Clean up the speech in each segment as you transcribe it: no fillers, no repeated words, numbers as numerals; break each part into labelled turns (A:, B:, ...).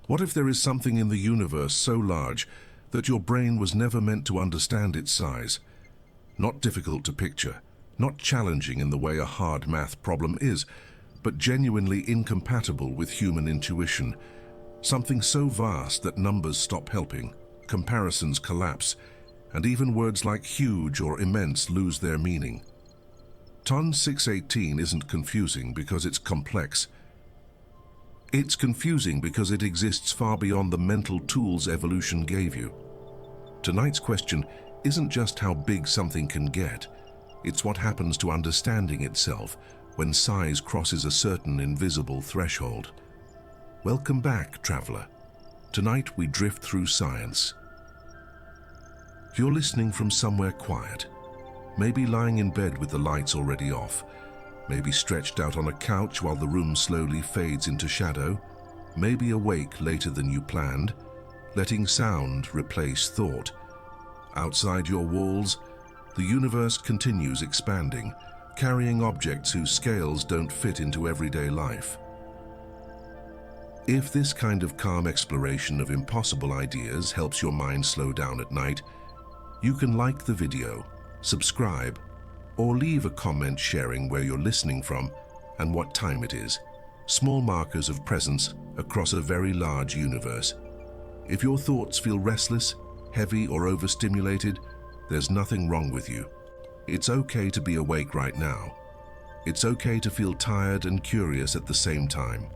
A: What if there is something in the universe so large that your brain was never meant to understand its size? Not difficult to picture, not challenging in the way a hard math problem is, but genuinely incompatible with human intuition. Something so vast that numbers stop helping, comparisons collapse, and even words like huge or immense lose their meaning. TON 618 isn't confusing because it's complex. It's confusing because it exists far beyond the mental tools evolution gave you. Tonight's question isn't just how big something can get, it's what happens to understanding itself when size crosses a certain invisible threshold. Welcome back, traveler. Tonight we drift through science. You're listening from somewhere quiet, maybe lying in bed with the lights already off, maybe stretched out on a couch while the room slowly fades into shadow, maybe awake later than you planned, letting sound replace thought. Outside your walls, the universe continues expanding, carrying objects whose scales don't fit into everyday life. If this kind of calm exploration of impossible ideas helps your mind slow down at night, you can like the video, subscribe, or leave a comment sharing where you're listening from and what time it is. Small markers of presence across a very large universe. If your thoughts feel restless, heavy, or overstimulated, there's nothing wrong with you. It's okay to be awake right now. It's okay to feel tired and curious at the same time.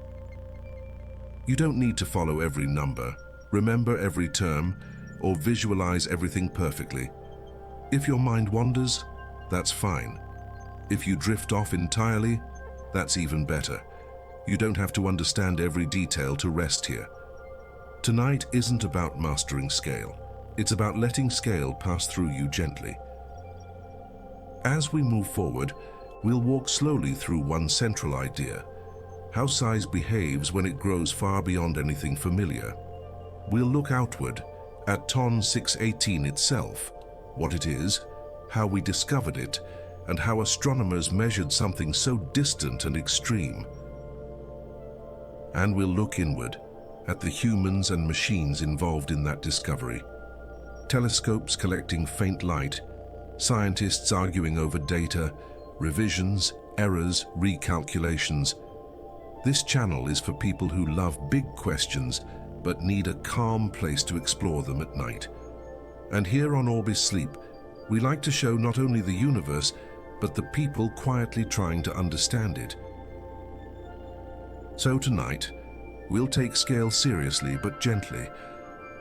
A: You don't need to follow every number, remember every term, or visualize everything perfectly. If your mind wanders, that's fine. If you drift off entirely, that's even better. You don't have to understand every detail to rest here. Tonight isn't about mastering scale. It's about letting scale pass through you gently. As we move forward, we'll walk slowly through one central idea: how size behaves when it grows far beyond anything familiar. We'll look outward at TON 618 itself, what it is, how we discovered it, and how astronomers measured something so distant and extreme. And we'll look inward at the humans and machines involved in that discovery. Telescopes collecting faint light, scientists arguing over data, revisions, errors, recalculations. This channel is for people who love big questions but need a calm place to explore them at night. And here on Orbis Sleep, we like to show not only the universe, but the people quietly trying to understand it. So tonight, we'll take scale seriously but gently.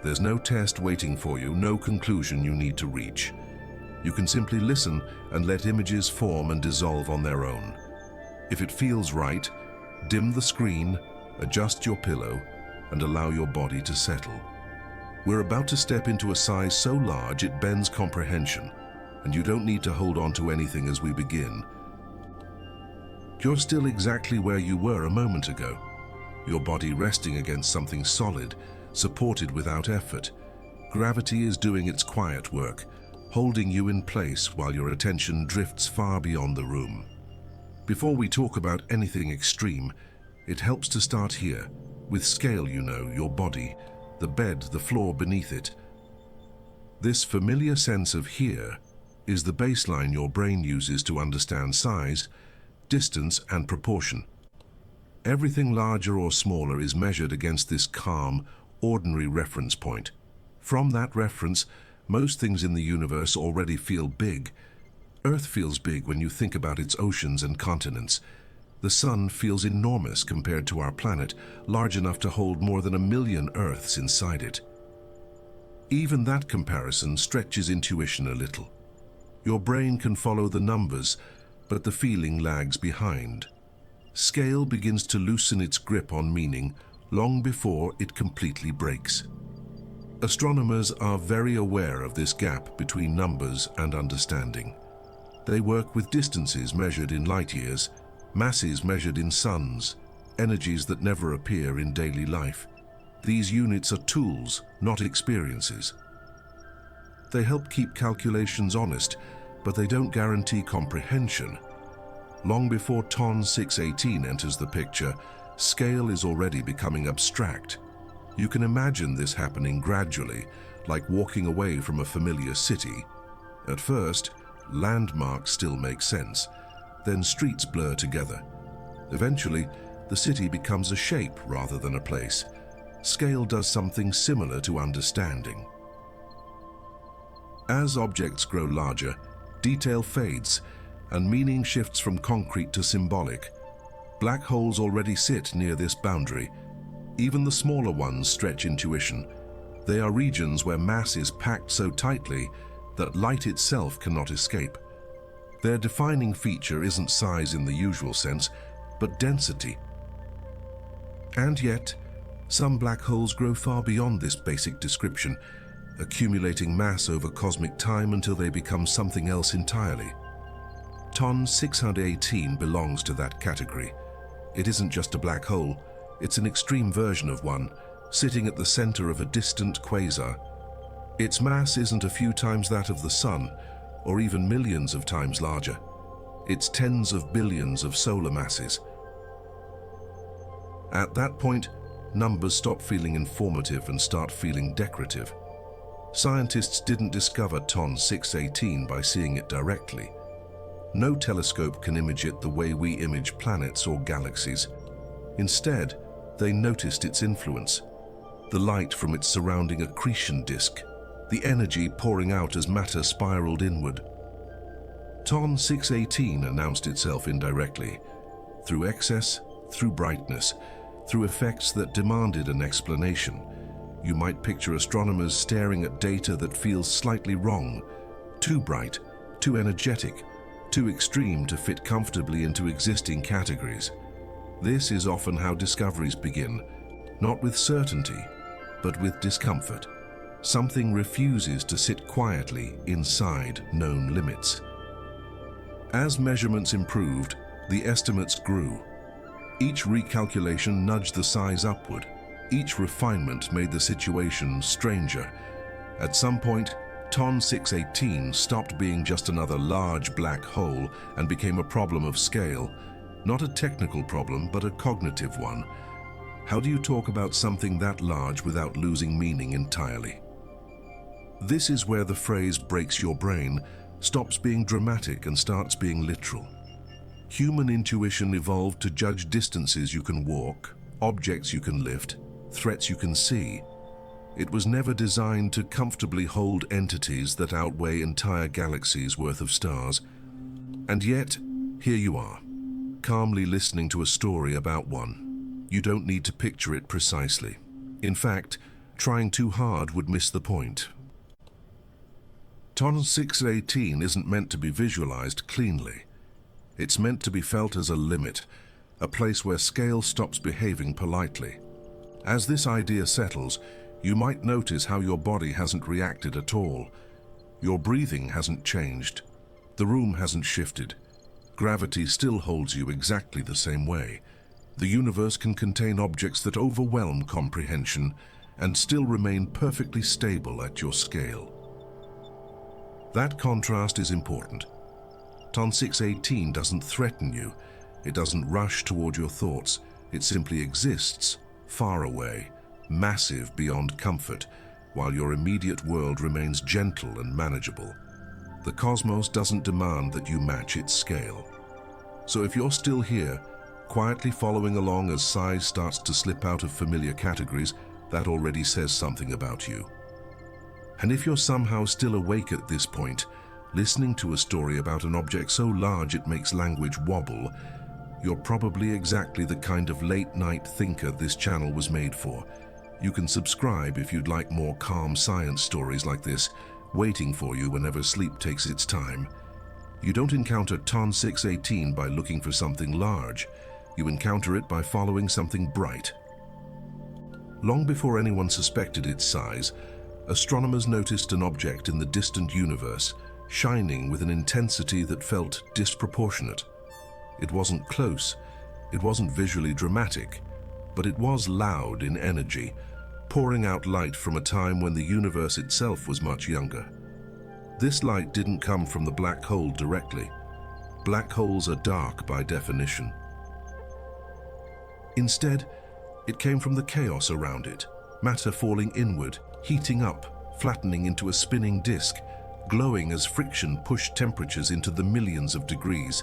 A: There's no test waiting for you, no conclusion you need to reach. You can simply listen and let images form and dissolve on their own. If it feels right, dim the screen, adjust your pillow, and allow your body to settle. We're about to step into a size so large it bends comprehension, and you don't need to hold on to anything as we begin. You're still exactly where you were a moment ago, your body resting against something solid, supported without effort. Gravity is doing its quiet work, holding you in place while your attention drifts far beyond the room. Before we talk about anything extreme, it helps to start here, with scale, your body, the bed, the floor beneath it. This familiar sense of here is the baseline your brain uses to understand size, distance, and proportion. Everything larger or smaller is measured against this calm, ordinary reference point. From that reference, most things in the universe already feel big. Earth feels big when you think about its oceans and continents. The sun feels enormous compared to our planet, large enough to hold more than 1 million Earths inside it. Even that comparison stretches intuition a little. Your brain can follow the numbers, but the feeling lags behind. Scale begins to loosen its grip on meaning long before it completely breaks. Astronomers are very aware of this gap between numbers and understanding. They work with distances measured in light years, masses measured in suns, energies that never appear in daily life. These units are tools, not experiences. They help keep calculations honest, but they don't guarantee comprehension. Long before TON 618 enters the picture, scale is already becoming abstract. You can imagine this happening gradually, like walking away from a familiar city. At first, landmarks still make sense. Then streets blur together. Eventually, the city becomes a shape rather than a place. Scale does something similar to understanding. As objects grow larger, detail fades, and meaning shifts from concrete to symbolic. Black holes already sit near this boundary. Even the smaller ones stretch intuition. They are regions where mass is packed so tightly that light itself cannot escape. Their defining feature isn't size in the usual sense, but density. And yet, some black holes grow far beyond this basic description, accumulating mass over cosmic time until they become something else entirely. TON 618 belongs to that category. It isn't just a black hole, it's an extreme version of one, sitting at the center of a distant quasar. Its mass isn't a few times that of the Sun, or even millions of times larger. It's tens of billions of solar masses. At that point, numbers stop feeling informative and start feeling decorative. Scientists didn't discover TON 618 by seeing it directly. No telescope can image it the way we image planets or galaxies. Instead, they noticed its influence. The light from its surrounding accretion disk, the energy pouring out as matter spiraled inward. TON 618 announced itself indirectly, through excess, through brightness, through effects that demanded an explanation. You might picture astronomers staring at data that feels slightly wrong, too bright, too energetic, too extreme to fit comfortably into existing categories. This is often how discoveries begin, not with certainty, but with discomfort. Something refuses to sit quietly inside known limits. As measurements improved, the estimates grew. Each recalculation nudged the size upward. Each refinement made the situation stranger. At some point, TON 618 stopped being just another large black hole and became a problem of scale. Not a technical problem, but a cognitive one. How do you talk about something that large without losing meaning entirely? This is where the phrase breaks your brain stops being dramatic and starts being literal. Human intuition evolved to judge distances you can walk, objects you can lift, threats you can see. It was never designed to comfortably hold entities that outweigh entire galaxies worth of stars. And yet, here you are, calmly listening to a story about one. You don't need to picture it precisely. In fact, trying too hard would miss the point. TON 618 isn't meant to be visualized cleanly. It's meant to be felt as a limit, a place where scale stops behaving politely. As this idea settles, you might notice how your body hasn't reacted at all. Your breathing hasn't changed. The room hasn't shifted. Gravity still holds you exactly the same way. The universe can contain objects that overwhelm comprehension and still remain perfectly stable at your scale. That contrast is important. TON 618 doesn't threaten you. It doesn't rush toward your thoughts. It simply exists, far away, massive beyond comfort, while your immediate world remains gentle and manageable. The cosmos doesn't demand that you match its scale. So if you're still here, quietly following along as size starts to slip out of familiar categories, that already says something about you. And if you're somehow still awake at this point, listening to a story about an object so large it makes language wobble, you're probably exactly the kind of late-night thinker this channel was made for. You can subscribe if you'd like more calm science stories like this, waiting for you whenever sleep takes its time. You don't encounter TON 618 by looking for something large. You encounter it by following something bright. Long before anyone suspected its size, astronomers noticed an object in the distant universe, shining with an intensity that felt disproportionate. It wasn't close, it wasn't visually dramatic, but it was loud in energy, pouring out light from a time when the universe itself was much younger. This light didn't come from the black hole directly. Black holes are dark by definition. Instead, it came from the chaos around it, matter falling inward, heating up, flattening into a spinning disk, glowing as friction pushed temperatures into the millions of degrees.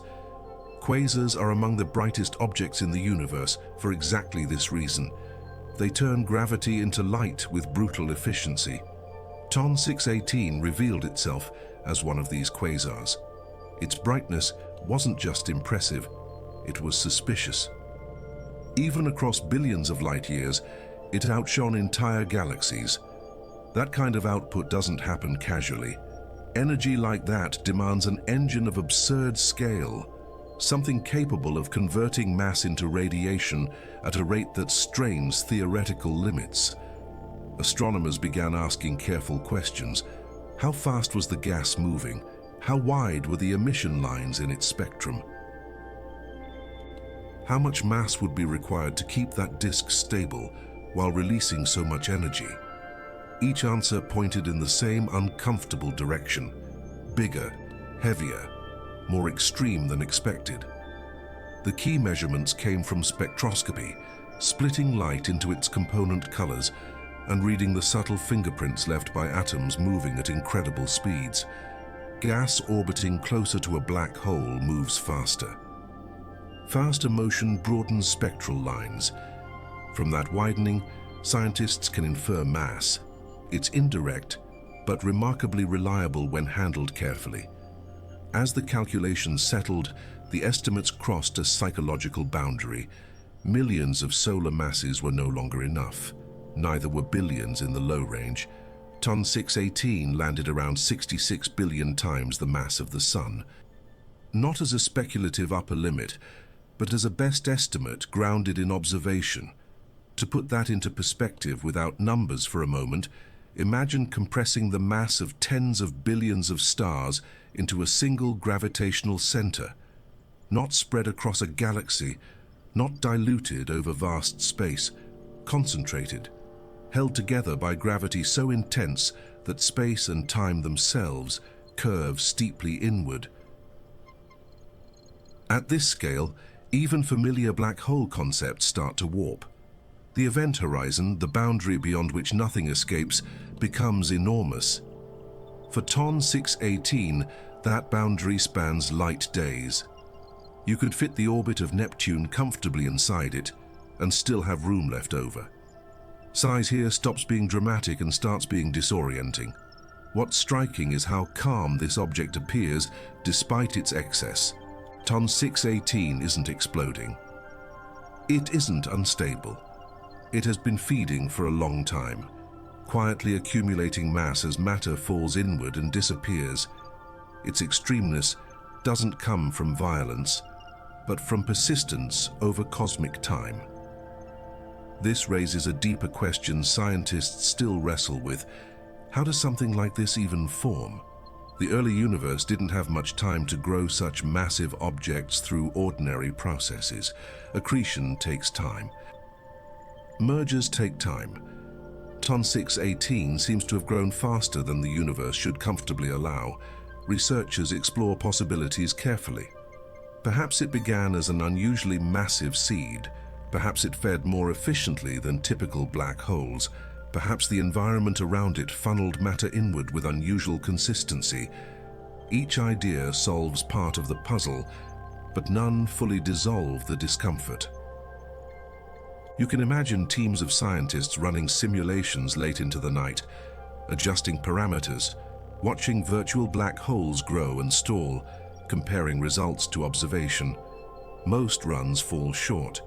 A: Quasars are among the brightest objects in the universe for exactly this reason. They turn gravity into light with brutal efficiency. TON 618 revealed itself as one of these quasars. Its brightness wasn't just impressive, it was suspicious. Even across billions of light years, it outshone entire galaxies. That kind of output doesn't happen casually. Energy like that demands an engine of absurd scale, something capable of converting mass into radiation at a rate that strains theoretical limits. Astronomers began asking careful questions. How fast was the gas moving? How wide were the emission lines in its spectrum? How much mass would be required to keep that disk stable while releasing so much energy? Each answer pointed in the same uncomfortable direction: bigger, heavier, more extreme than expected. The key measurements came from spectroscopy, splitting light into its component colors and reading the subtle fingerprints left by atoms moving at incredible speeds. Gas orbiting closer to a black hole moves faster. Faster motion broadens spectral lines. From that widening, scientists can infer mass. It's indirect, but remarkably reliable when handled carefully. As the calculations settled, the estimates crossed a psychological boundary. Millions of solar masses were no longer enough. Neither were billions in the low range. TON 618 landed around 66 billion times the mass of the Sun. Not as a speculative upper limit, but as a best estimate grounded in observation. To put that into perspective without numbers for a moment, imagine compressing the mass of tens of billions of stars into a single gravitational center, not spread across a galaxy, not diluted over vast space, concentrated, held together by gravity so intense that space and time themselves curve steeply inward. At this scale, even familiar black hole concepts start to warp. The event horizon, the boundary beyond which nothing escapes, becomes enormous. For TON 618, that boundary spans light days. You could fit the orbit of Neptune comfortably inside it and still have room left over. Size here stops being dramatic and starts being disorienting. What's striking is how calm this object appears despite its excess. TON 618 isn't exploding. It isn't unstable. It has been feeding for a long time, quietly accumulating mass as matter falls inward and disappears. Its extremeness doesn't come from violence, but from persistence over cosmic time. This raises a deeper question scientists still wrestle with. How does something like this even form? The early universe didn't have much time to grow such massive objects through ordinary processes. Accretion takes time. Mergers take time. TON 618 seems to have grown faster than the universe should comfortably allow. Researchers explore possibilities carefully. Perhaps it began as an unusually massive seed. Perhaps it fed more efficiently than typical black holes. Perhaps the environment around it funneled matter inward with unusual consistency. Each idea solves part of the puzzle, but none fully dissolve the discomfort. You can imagine teams of scientists running simulations late into the night, adjusting parameters, watching virtual black holes grow and stall, comparing results to observation. Most runs fall short.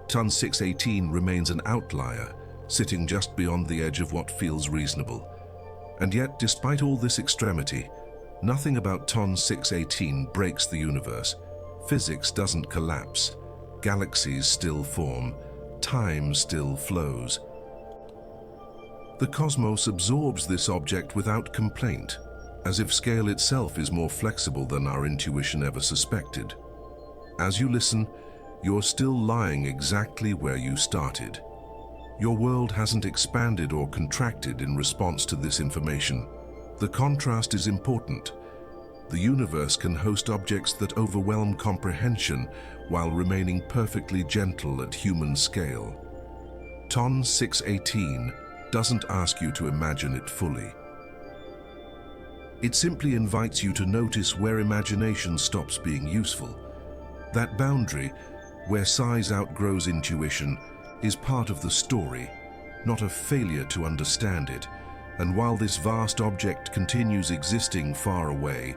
A: TON 618 remains an outlier, sitting just beyond the edge of what feels reasonable. And yet, despite all this extremity, nothing about TON 618 breaks the universe. Physics doesn't collapse. Galaxies still form. Time still flows. The cosmos absorbs this object without complaint, as if scale itself is more flexible than our intuition ever suspected. As you listen, you're still lying exactly where you started. Your world hasn't expanded or contracted in response to this information. The contrast is important. The universe can host objects that overwhelm comprehension while remaining perfectly gentle at human scale. TON 618 doesn't ask you to imagine it fully. It simply invites you to notice where imagination stops being useful. That boundary, where size outgrows intuition, is part of the story, not a failure to understand it. And while this vast object continues existing far away,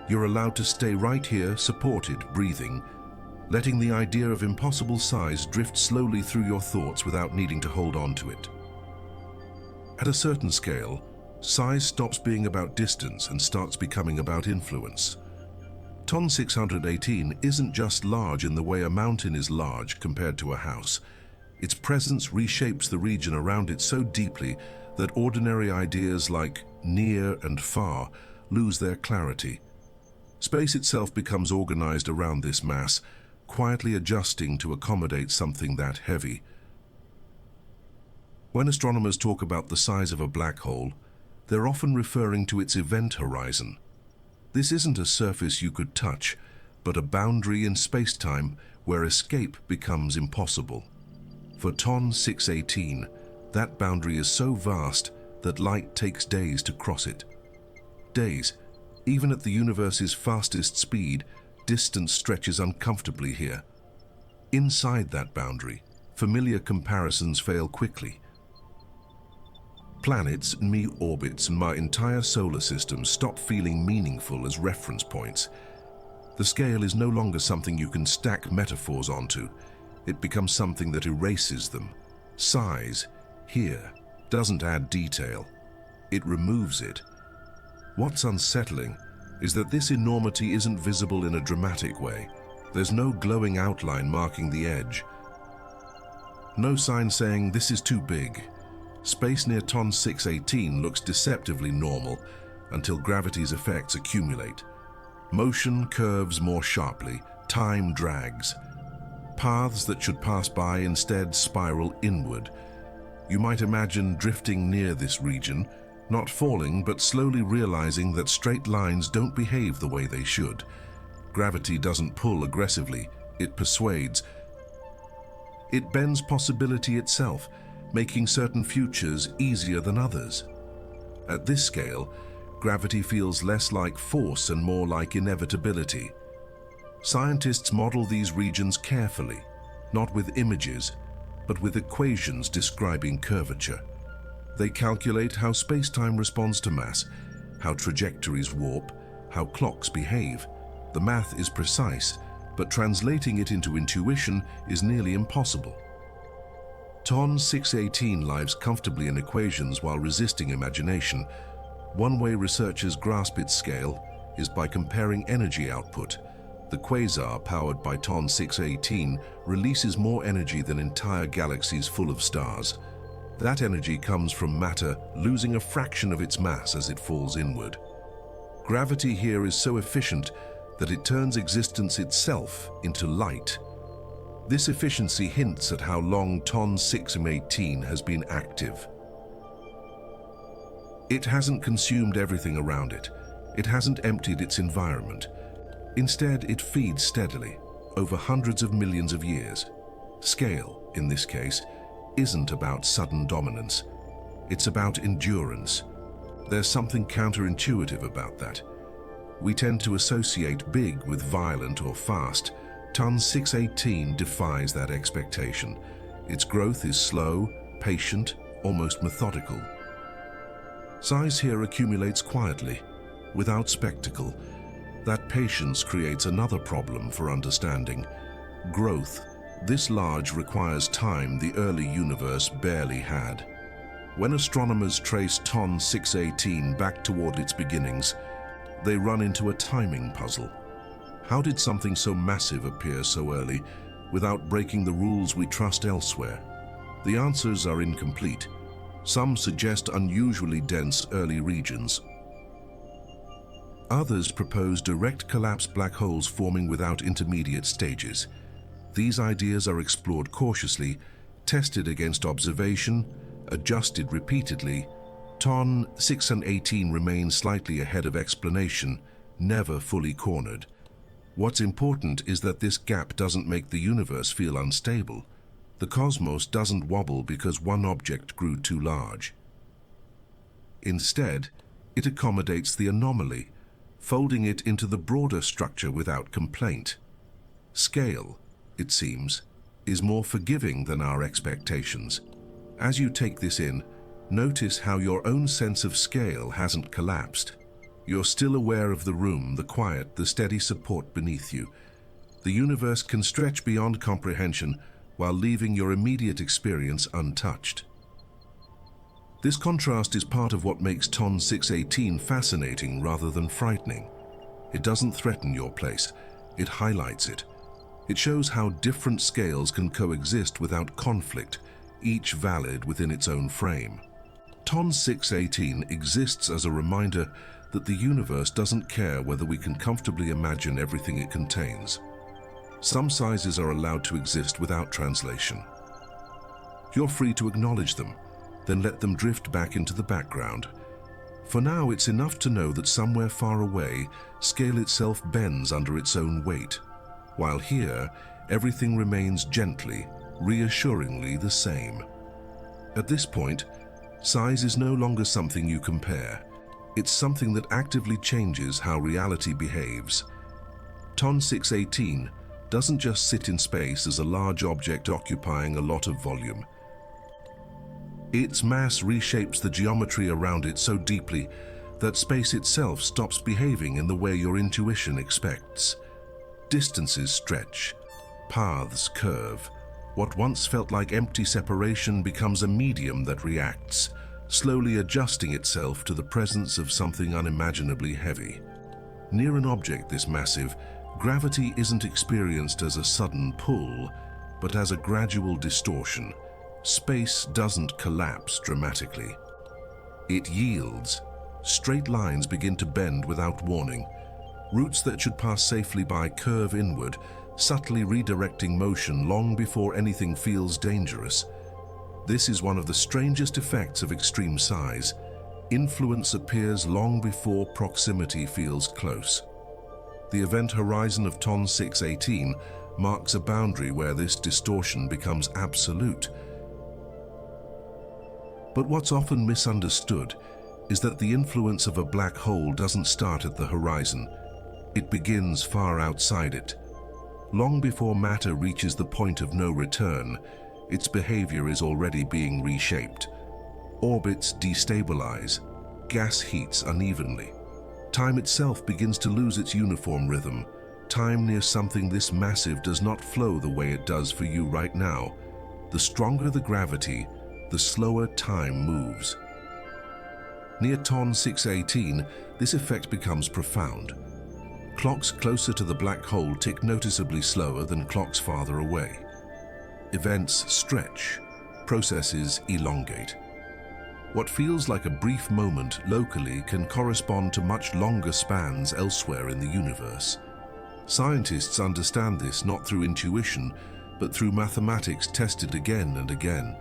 A: you're allowed to stay right here, supported, breathing, letting the idea of impossible size drift slowly through your thoughts without needing to hold on to it. At a certain scale, size stops being about distance and starts becoming about influence. TON 618 isn't just large in the way a mountain is large compared to a house. Its presence reshapes the region around it so deeply that ordinary ideas like near and far lose their clarity. Space itself becomes organized around this mass, quietly adjusting to accommodate something that heavy. When astronomers talk about the size of a black hole, they're often referring to its event horizon. This isn't a surface you could touch, but a boundary in space-time where escape becomes impossible. For TON 618, that boundary is so vast that light takes days to cross it. Days. Even at the universe's fastest speed, distance stretches uncomfortably here. Inside that boundary, familiar comparisons fail quickly. Planets, orbits, and my entire solar system stop feeling meaningful as reference points. The scale is no longer something you can stack metaphors onto. It becomes something that erases them. Size, here, doesn't add detail. It removes it. What's unsettling is that this enormity isn't visible in a dramatic way. There's no glowing outline marking the edge. No sign saying this is too big. Space near TON 618 looks deceptively normal until gravity's effects accumulate. Motion curves more sharply, time drags. Paths that should pass by instead spiral inward. You might imagine drifting near this region, not falling but slowly realizing that straight lines don't behave the way they should. Gravity doesn't pull aggressively, it persuades. It bends possibility itself, making certain futures easier than others. At this scale, gravity feels less like force and more like inevitability. Scientists model these regions carefully, not with images, but with equations describing curvature. They calculate how space-time responds to mass, how trajectories warp, how clocks behave. The math is precise, but translating it into intuition is nearly impossible. TON 618 lives comfortably in equations while resisting imagination. One way researchers grasp its scale is by comparing energy output. The quasar powered by TON 618 releases more energy than entire galaxies full of stars. That energy comes from matter losing a fraction of its mass as it falls inward. Gravity here is so efficient that it turns existence itself into light. This efficiency hints at how long TON 618 has been active. It hasn't consumed everything around it. It hasn't emptied its environment. Instead, it feeds steadily, over hundreds of millions of years. Scale, in this case, isn't about sudden dominance. It's about endurance. There's something counterintuitive about that. We tend to associate big with violent or fast. TON 618 defies that expectation. Its growth is slow, patient, almost methodical. Size here accumulates quietly, without spectacle. That patience creates another problem for understanding. Growth. This large requires time the early universe barely had. When astronomers trace TON 618 back toward its beginnings, they run into a timing puzzle. How did something so massive appear so early without breaking the rules we trust elsewhere? The answers are incomplete. Some suggest unusually dense early regions. Others propose direct collapse black holes forming without intermediate stages. These ideas are explored cautiously, tested against observation, adjusted repeatedly. TON 618 remains slightly ahead of explanation, never fully cornered. What's important is that this gap doesn't make the universe feel unstable. The cosmos doesn't wobble because one object grew too large. Instead, it accommodates the anomaly, folding it into the broader structure without complaint. Scale, it seems, is more forgiving than our expectations. As you take this in, notice how your own sense of scale hasn't collapsed. You're still aware of the room, the quiet, the steady support beneath you. The universe can stretch beyond comprehension while leaving your immediate experience untouched. This contrast is part of what makes TON 618 fascinating rather than frightening. It doesn't threaten your place, it highlights it. It shows how different scales can coexist without conflict, each valid within its own frame. TON 618 exists as a reminder that the universe doesn't care whether we can comfortably imagine everything it contains. Some sizes are allowed to exist without translation. You're free to acknowledge them, then let them drift back into the background. For now, it's enough to know that somewhere far away, scale itself bends under its own weight, while here, everything remains gently, reassuringly the same. At this point, size is no longer something you compare. It's something that actively changes how reality behaves. TON 618 doesn't just sit in space as a large object occupying a lot of volume. Its mass reshapes the geometry around it so deeply that space itself stops behaving in the way your intuition expects. Distances stretch, paths curve. What once felt like empty separation becomes a medium that reacts, slowly adjusting itself to the presence of something unimaginably heavy. Near an object this massive, gravity isn't experienced as a sudden pull, but as a gradual distortion. Space doesn't collapse dramatically. It yields. Straight lines begin to bend without warning. Routes that should pass safely by curve inward, subtly redirecting motion long before anything feels dangerous. This is one of the strangest effects of extreme size. Influence appears long before proximity feels close. The event horizon of TON 618 marks a boundary where this distortion becomes absolute. But what's often misunderstood is that the influence of a black hole doesn't start at the horizon. It begins far outside it. Long before matter reaches the point of no return, its behavior is already being reshaped. Orbits destabilize, gas heats unevenly. Time itself begins to lose its uniform rhythm. Time near something this massive does not flow the way it does for you right now. The stronger the gravity, the slower time moves. Near TON 618, this effect becomes profound. Clocks closer to the black hole tick noticeably slower than clocks farther away. Events stretch, processes elongate. What feels like a brief moment locally can correspond to much longer spans elsewhere in the universe. Scientists understand this not through intuition, but through mathematics tested again and again.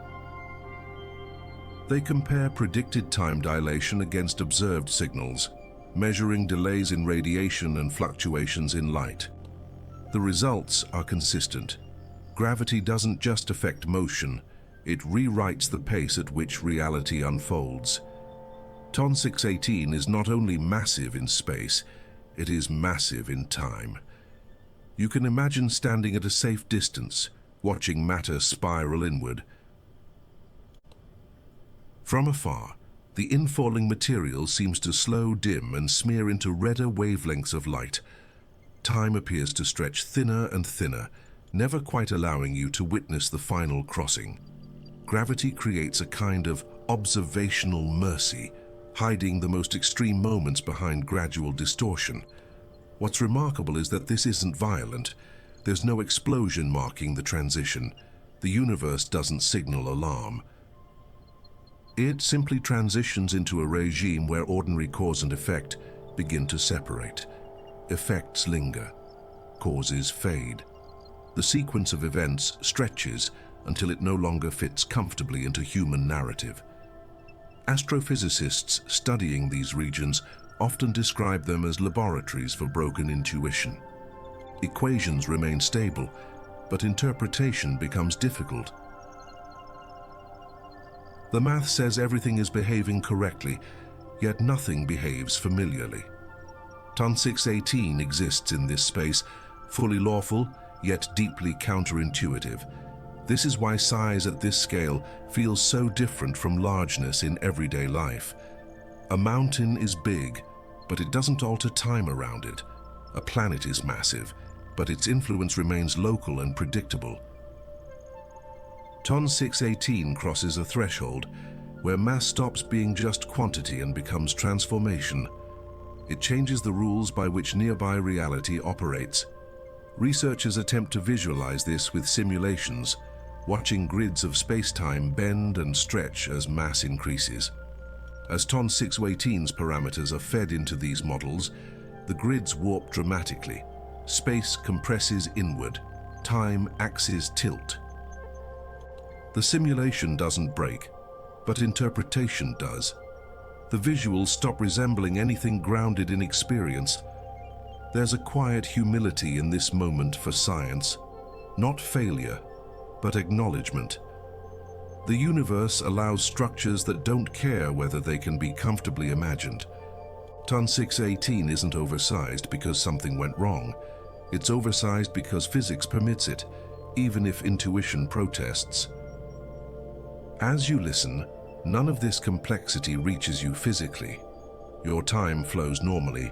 A: They compare predicted time dilation against observed signals, measuring delays in radiation and fluctuations in light. The results are consistent. Gravity doesn't just affect motion, it rewrites the pace at which reality unfolds. TON 618 is not only massive in space, it is massive in time. You can imagine standing at a safe distance, watching matter spiral inward. From afar, the infalling material seems to slow, dim, and smear into redder wavelengths of light. Time appears to stretch thinner and thinner, never quite allowing you to witness the final crossing. Gravity creates a kind of observational mercy, hiding the most extreme moments behind gradual distortion. What's remarkable is that this isn't violent. There's no explosion marking the transition. The universe doesn't signal alarm. It simply transitions into a regime where ordinary cause and effect begin to separate. Effects linger, causes fade. The sequence of events stretches until it no longer fits comfortably into human narrative. Astrophysicists studying these regions often describe them as laboratories for broken intuition. Equations remain stable, but interpretation becomes difficult. The math says everything is behaving correctly, yet nothing behaves familiarly. Ton 618 exists in this space, fully lawful, yet deeply counterintuitive. This is why size at this scale feels so different from largeness in everyday life. A mountain is big, but it doesn't alter time around it. A planet is massive, but its influence remains local and predictable. Ton 618 crosses a threshold where mass stops being just quantity and becomes transformation. It changes the rules by which nearby reality operates. Researchers attempt to visualize this with simulations, watching grids of space-time bend and stretch as mass increases. As Ton 618's parameters are fed into these models, the grids warp dramatically. Space compresses inward, time axes tilt. The simulation doesn't break, but interpretation does. The visuals stop resembling anything grounded in experience. There's a quiet humility in this moment for science, not failure, but acknowledgement. The universe allows structures that don't care whether they can be comfortably imagined. Ton 618 isn't oversized because something went wrong. It's oversized because physics permits it, even if intuition protests. As you listen, none of this complexity reaches you physically. Your time flows normally.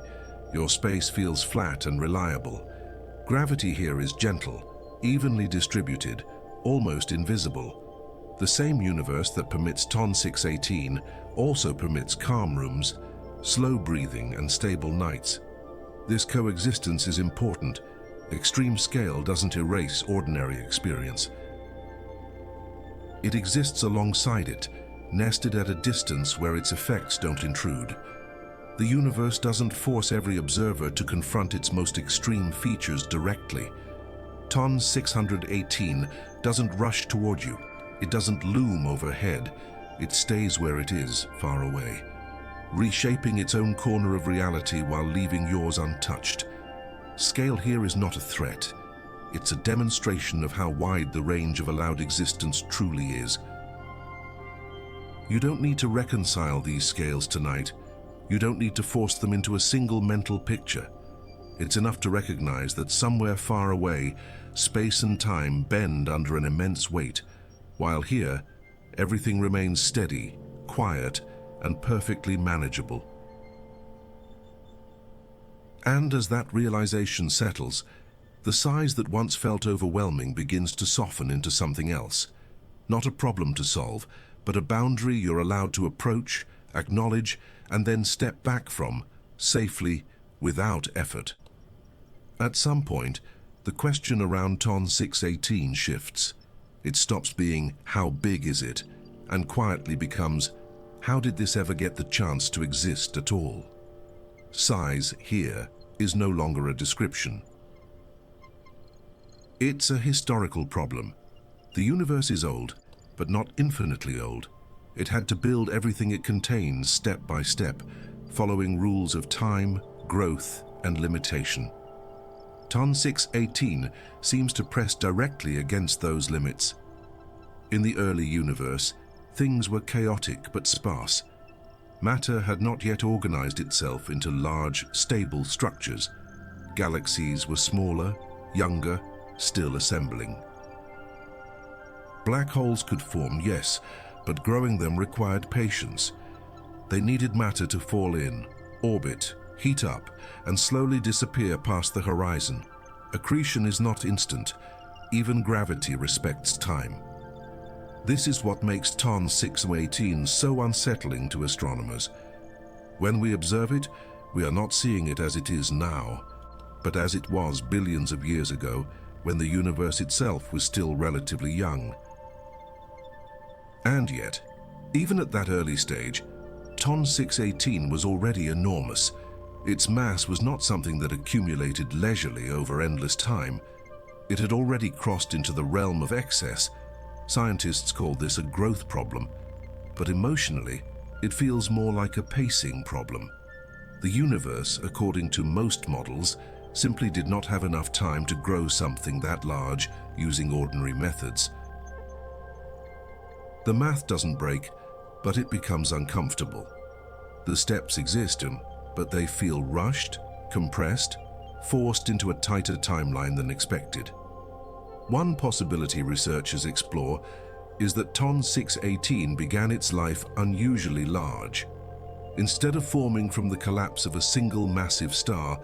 A: Your space feels flat and reliable. Gravity here is gentle, evenly distributed, almost invisible. The same universe that permits Ton 618 also permits calm rooms, slow breathing, and stable nights. This coexistence is important. Extreme scale doesn't erase ordinary experience. It exists alongside it, nested at a distance where its effects don't intrude. The universe doesn't force every observer to confront its most extreme features directly. Ton 618 doesn't rush toward you. It doesn't loom overhead. It stays where it is, far away, reshaping its own corner of reality while leaving yours untouched. Scale here is not a threat. It's a demonstration of how wide the range of allowed existence truly is. You don't need to reconcile these scales tonight. You don't need to force them into a single mental picture. It's enough to recognize that somewhere far away, space and time bend under an immense weight, while here, everything remains steady, quiet, and perfectly manageable. And as that realization settles, the size that once felt overwhelming begins to soften into something else. Not a problem to solve, but a boundary you're allowed to approach, acknowledge, and then step back from, safely, without effort. At some point, the question around Ton 618 shifts. It stops being, how big is it? And quietly becomes, how did this ever get the chance to exist at all? Size here is no longer a description. It's a historical problem. The universe is old, but not infinitely old. It had to build everything it contains step by step, following rules of time, growth, and limitation. Ton 618 seems to press directly against those limits. In the early universe, things were chaotic but sparse. Matter had not yet organized itself into large, stable structures. Galaxies were smaller, younger, still assembling. Black holes could form, yes, but growing them required patience. They needed matter to fall in, orbit, heat up, and slowly disappear past the horizon. Accretion is not instant. Even gravity respects time. This is what makes Ton 618 so unsettling to astronomers. When we observe it, we are not seeing it as it is now, but as it was billions of years ago, when the universe itself was still relatively young. And yet, even at that early stage, Ton 618 was already enormous. Its mass was not something that accumulated leisurely over endless time. It had already crossed into the realm of excess. Scientists call this a growth problem, but emotionally, it feels more like a pacing problem. The universe, according to most models, simply did not have enough time to grow something that large using ordinary methods. The math doesn't break, but it becomes uncomfortable. The steps exist, but they feel rushed, compressed, forced into a tighter timeline than expected. One possibility researchers explore is that TON 618 began its life unusually large. Instead of forming from the collapse of a single massive star,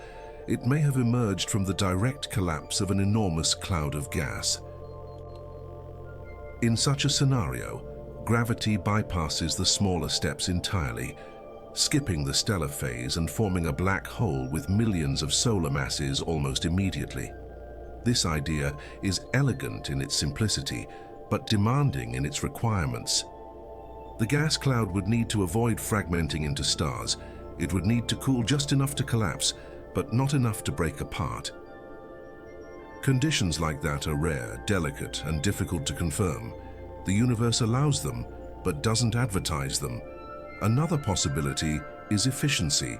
A: it may have emerged from the direct collapse of an enormous cloud of gas. In such a scenario, gravity bypasses the smaller steps entirely, skipping the stellar phase and forming a black hole with millions of solar masses almost immediately. This idea is elegant in its simplicity, but demanding in its requirements. The gas cloud would need to avoid fragmenting into stars. It would need to cool just enough to collapse, but not enough to break apart. Conditions like that are rare, delicate, and difficult to confirm. The universe allows them, but doesn't advertise them. Another possibility is efficiency.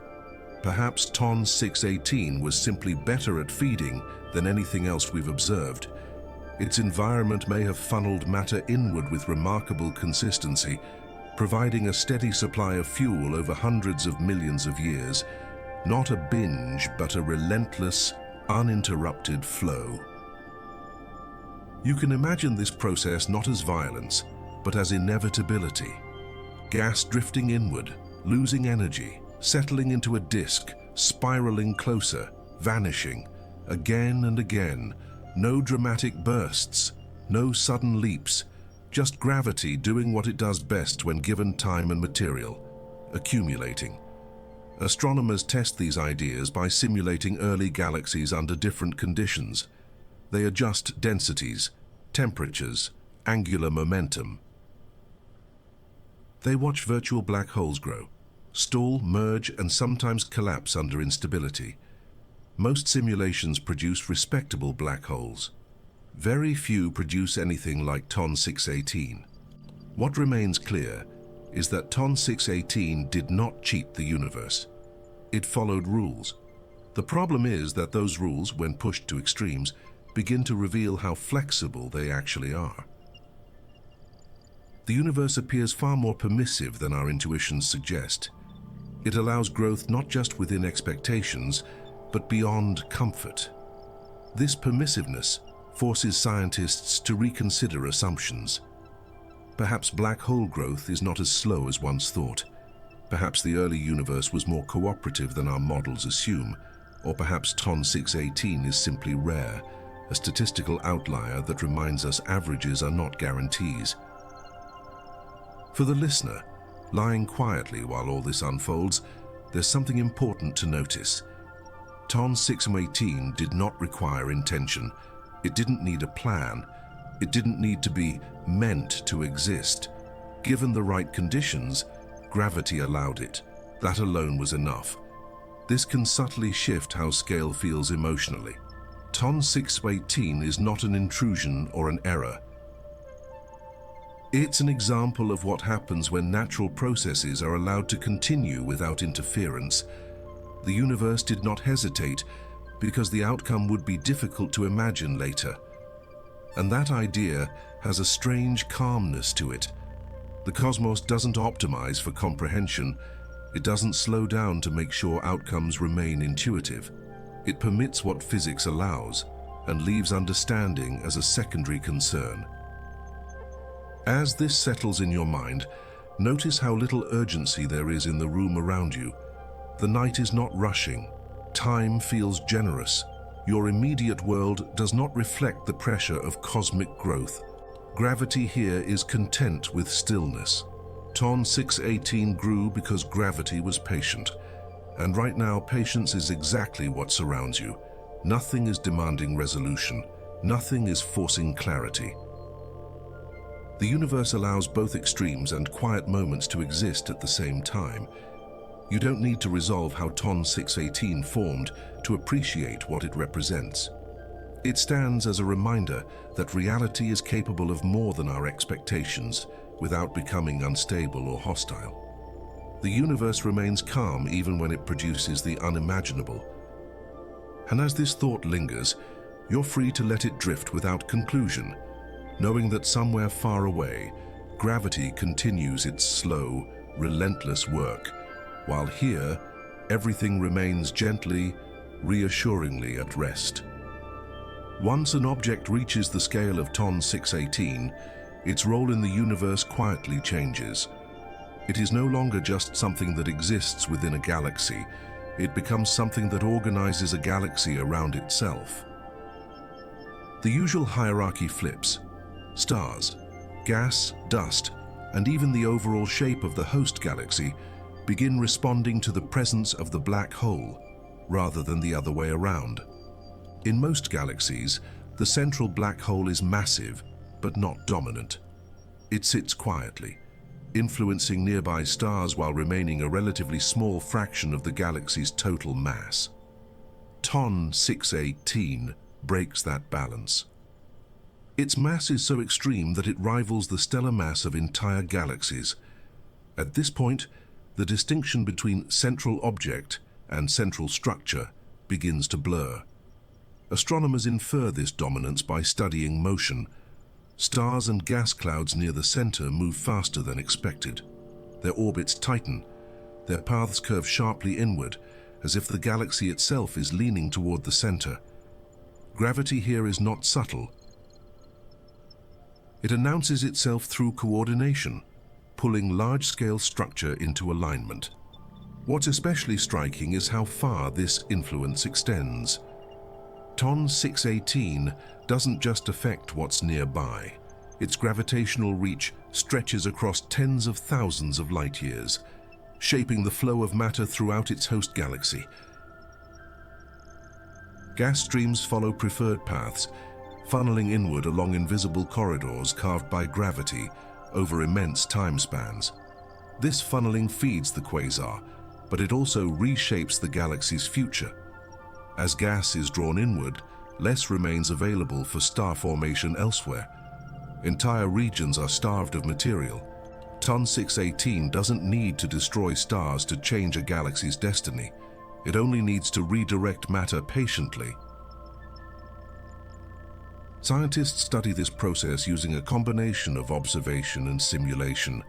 A: Perhaps TON 618 was simply better at feeding than anything else we've observed. Its environment may have funneled matter inward with remarkable consistency, providing a steady supply of fuel over hundreds of millions of years. Not a binge, but a relentless, uninterrupted flow. You can imagine this process not as violence, but as inevitability. Gas drifting inward, losing energy, settling into a disk, spiraling closer, vanishing, again and again. No dramatic bursts, no sudden leaps, just gravity doing what it does best when given time and material, accumulating. Astronomers test these ideas by simulating early galaxies under different conditions. They adjust densities, temperatures, angular momentum. They watch virtual black holes grow, stall, merge, and sometimes collapse under instability. Most simulations produce respectable black holes. Very few produce anything like TON 618. What remains clear is that TON 618 did not cheat the universe. It followed rules. The problem is that those rules, when pushed to extremes, begin to reveal how flexible they actually are. The universe appears far more permissive than our intuitions suggest. It allows growth not just within expectations, but beyond comfort. This permissiveness forces scientists to reconsider assumptions. Perhaps black hole growth is not as slow as once thought. Perhaps the early universe was more cooperative than our models assume, or perhaps TON 618 is simply rare, a statistical outlier that reminds us averages are not guarantees. For the listener, lying quietly while all this unfolds, there's something important to notice. TON 618 did not require intention. It didn't need a plan. It didn't need to be meant to exist. Given the right conditions, gravity allowed it. That alone was enough. This can subtly shift how scale feels emotionally. TON 618 is not an intrusion or an error. It's an example of what happens when natural processes are allowed to continue without interference. The universe did not hesitate because the outcome would be difficult to imagine later. And that idea has a strange calmness to it. The cosmos doesn't optimize for comprehension. It doesn't slow down to make sure outcomes remain intuitive. It permits what physics allows and leaves understanding as a secondary concern. As this settles in your mind, notice how little urgency there is in the room around you. The night is not rushing. Time feels generous. Your immediate world does not reflect the pressure of cosmic growth. Gravity here is content with stillness. TON 618 grew because gravity was patient. And right now, patience is exactly what surrounds you. Nothing is demanding resolution. Nothing is forcing clarity. The universe allows both extremes and quiet moments to exist at the same time. You don't need to resolve how TON 618 formed to appreciate what it represents. It stands as a reminder that reality is capable of more than our expectations without becoming unstable or hostile. The universe remains calm even when it produces the unimaginable. And as this thought lingers, you're free to let it drift without conclusion, knowing that somewhere far away, gravity continues its slow, relentless work, while here, everything remains gently, reassuringly at rest. Once an object reaches the scale of ton 618, its role in the universe quietly changes. It is no longer just something that exists within a galaxy. It becomes something that organizes a galaxy around itself. The usual hierarchy flips. Stars, gas, dust, and even the overall shape of the host galaxy begin responding to the presence of the black hole, rather than the other way around. In most galaxies, the central black hole is massive, but not dominant. It sits quietly, influencing nearby stars while remaining a relatively small fraction of the galaxy's total mass. Ton 618 breaks that balance. Its mass is so extreme that it rivals the stellar mass of entire galaxies. At this point, the distinction between central object and central structure begins to blur. Astronomers infer this dominance by studying motion. Stars and gas clouds near the center move faster than expected. Their orbits tighten. Their paths curve sharply inward, as if the galaxy itself is leaning toward the center. Gravity here is not subtle. It announces itself through coordination, pulling large-scale structure into alignment. What's especially striking is how far this influence extends. Ton 618 doesn't just affect what's nearby. Its gravitational reach stretches across tens of thousands of light years, shaping the flow of matter throughout its host galaxy. Gas streams follow preferred paths, funneling inward along invisible corridors carved by gravity over immense time spans. This funneling feeds the quasar, but it also reshapes the galaxy's future. As gas is drawn inward, less remains available for star formation elsewhere. Entire regions are starved of material. Ton 618 doesn't need to destroy stars to change a galaxy's destiny. It only needs to redirect matter patiently. Scientists study this process using a combination of observation and simulation.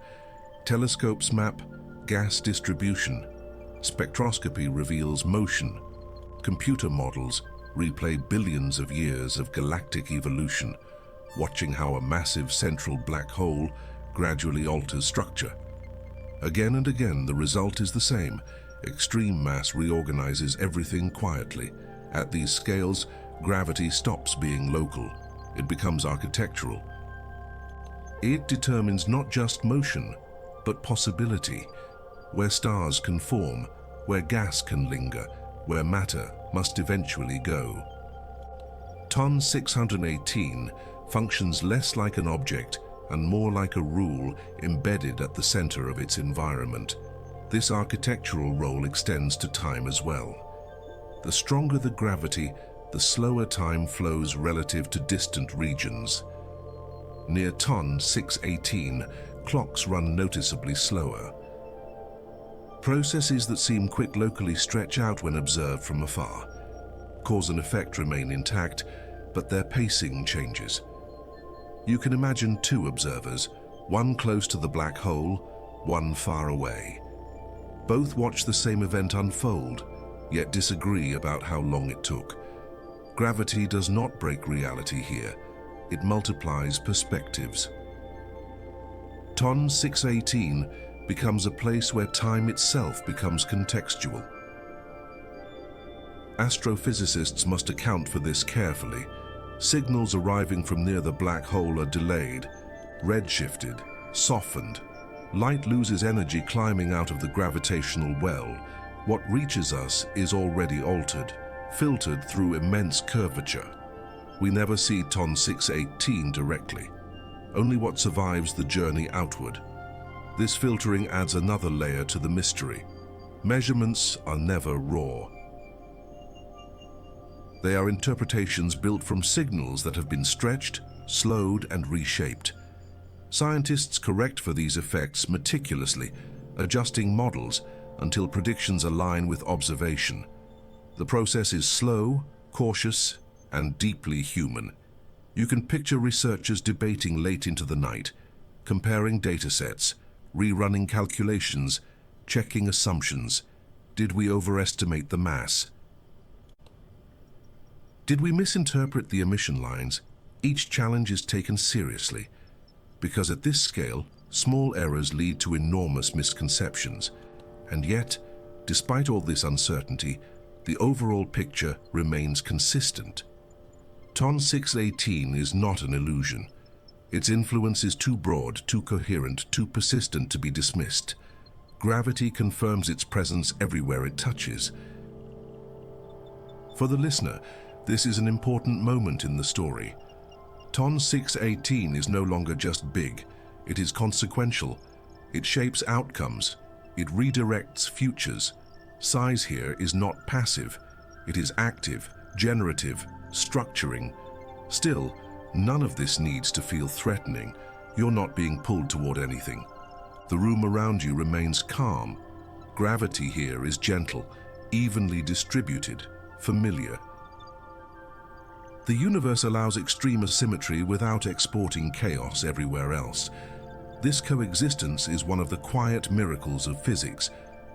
A: Telescopes map gas distribution. Spectroscopy reveals motion. Computer models replay billions of years of galactic evolution, watching how a massive central black hole gradually alters structure. Again and again, the result is the same. Extreme mass reorganizes everything quietly. At these scales, gravity stops being local. It becomes architectural. It determines not just motion, but possibility, where stars can form, where gas can linger, where matter must eventually go. Ton 618 functions less like an object and more like a rule embedded at the center of its environment. This architectural role extends to time as well. The stronger the gravity, the slower time flows relative to distant regions. Near Ton 618, clocks run noticeably slower. Processes that seem quick locally stretch out when observed from afar. Cause and effect remain intact, but their pacing changes. You can imagine two observers, one close to the black hole, one far away. Both watch the same event unfold, yet disagree about how long it took. Gravity does not break reality here. It multiplies perspectives. Ton 618 becomes a place where time itself becomes contextual. Astrophysicists must account for this carefully. Signals arriving from near the black hole are delayed, redshifted, softened. Light loses energy climbing out of the gravitational well. What reaches us is already altered, filtered through immense curvature. We never see Ton 618 directly, only what survives the journey outward. This filtering adds another layer to the mystery. Measurements are never raw. They are interpretations built from signals that have been stretched, slowed, and reshaped. Scientists correct for these effects meticulously, adjusting models until predictions align with observation. The process is slow, cautious, and deeply human. You can picture researchers debating late into the night, comparing datasets, rerunning calculations, checking assumptions. Did we overestimate the mass? Did we misinterpret the emission lines? Each challenge is taken seriously, because at this scale, small errors lead to enormous misconceptions. And yet, despite all this uncertainty, the overall picture remains consistent. TON 618 is not an illusion. Its influence is too broad, too coherent, too persistent to be dismissed. Gravity confirms its presence everywhere it touches. For the listener, this is an important moment in the story. TON 618 is no longer just big, it is consequential. It shapes outcomes, it redirects futures. Size here is not passive, it is active, generative, structuring. Still, none of this needs to feel threatening. You're not being pulled toward anything. The room around you remains calm. Gravity here is gentle, evenly distributed, familiar. The universe allows extreme asymmetry without exporting chaos everywhere else. This coexistence is one of the quiet miracles of physics.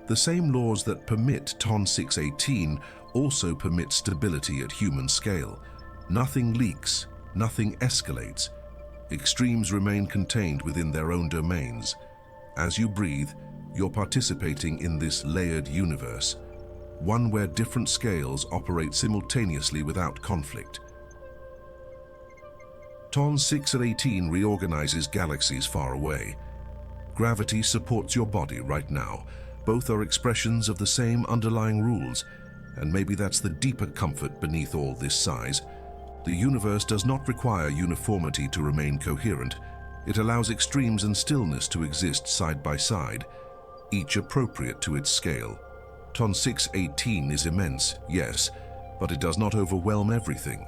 A: The same laws that permit TON 618 also permit stability at human scale. Nothing leaks, nothing escalates. Extremes remain contained within their own domains. As you breathe, you're participating in this layered universe, one where different scales operate simultaneously without conflict. TON 618 reorganizes galaxies far away. Gravity supports your body right now. Both are expressions of the same underlying rules, and maybe that's the deeper comfort beneath all this size. The universe does not require uniformity to remain coherent. It allows extremes and stillness to exist side by side, each appropriate to its scale. TON 618 is immense, yes, but it does not overwhelm everything.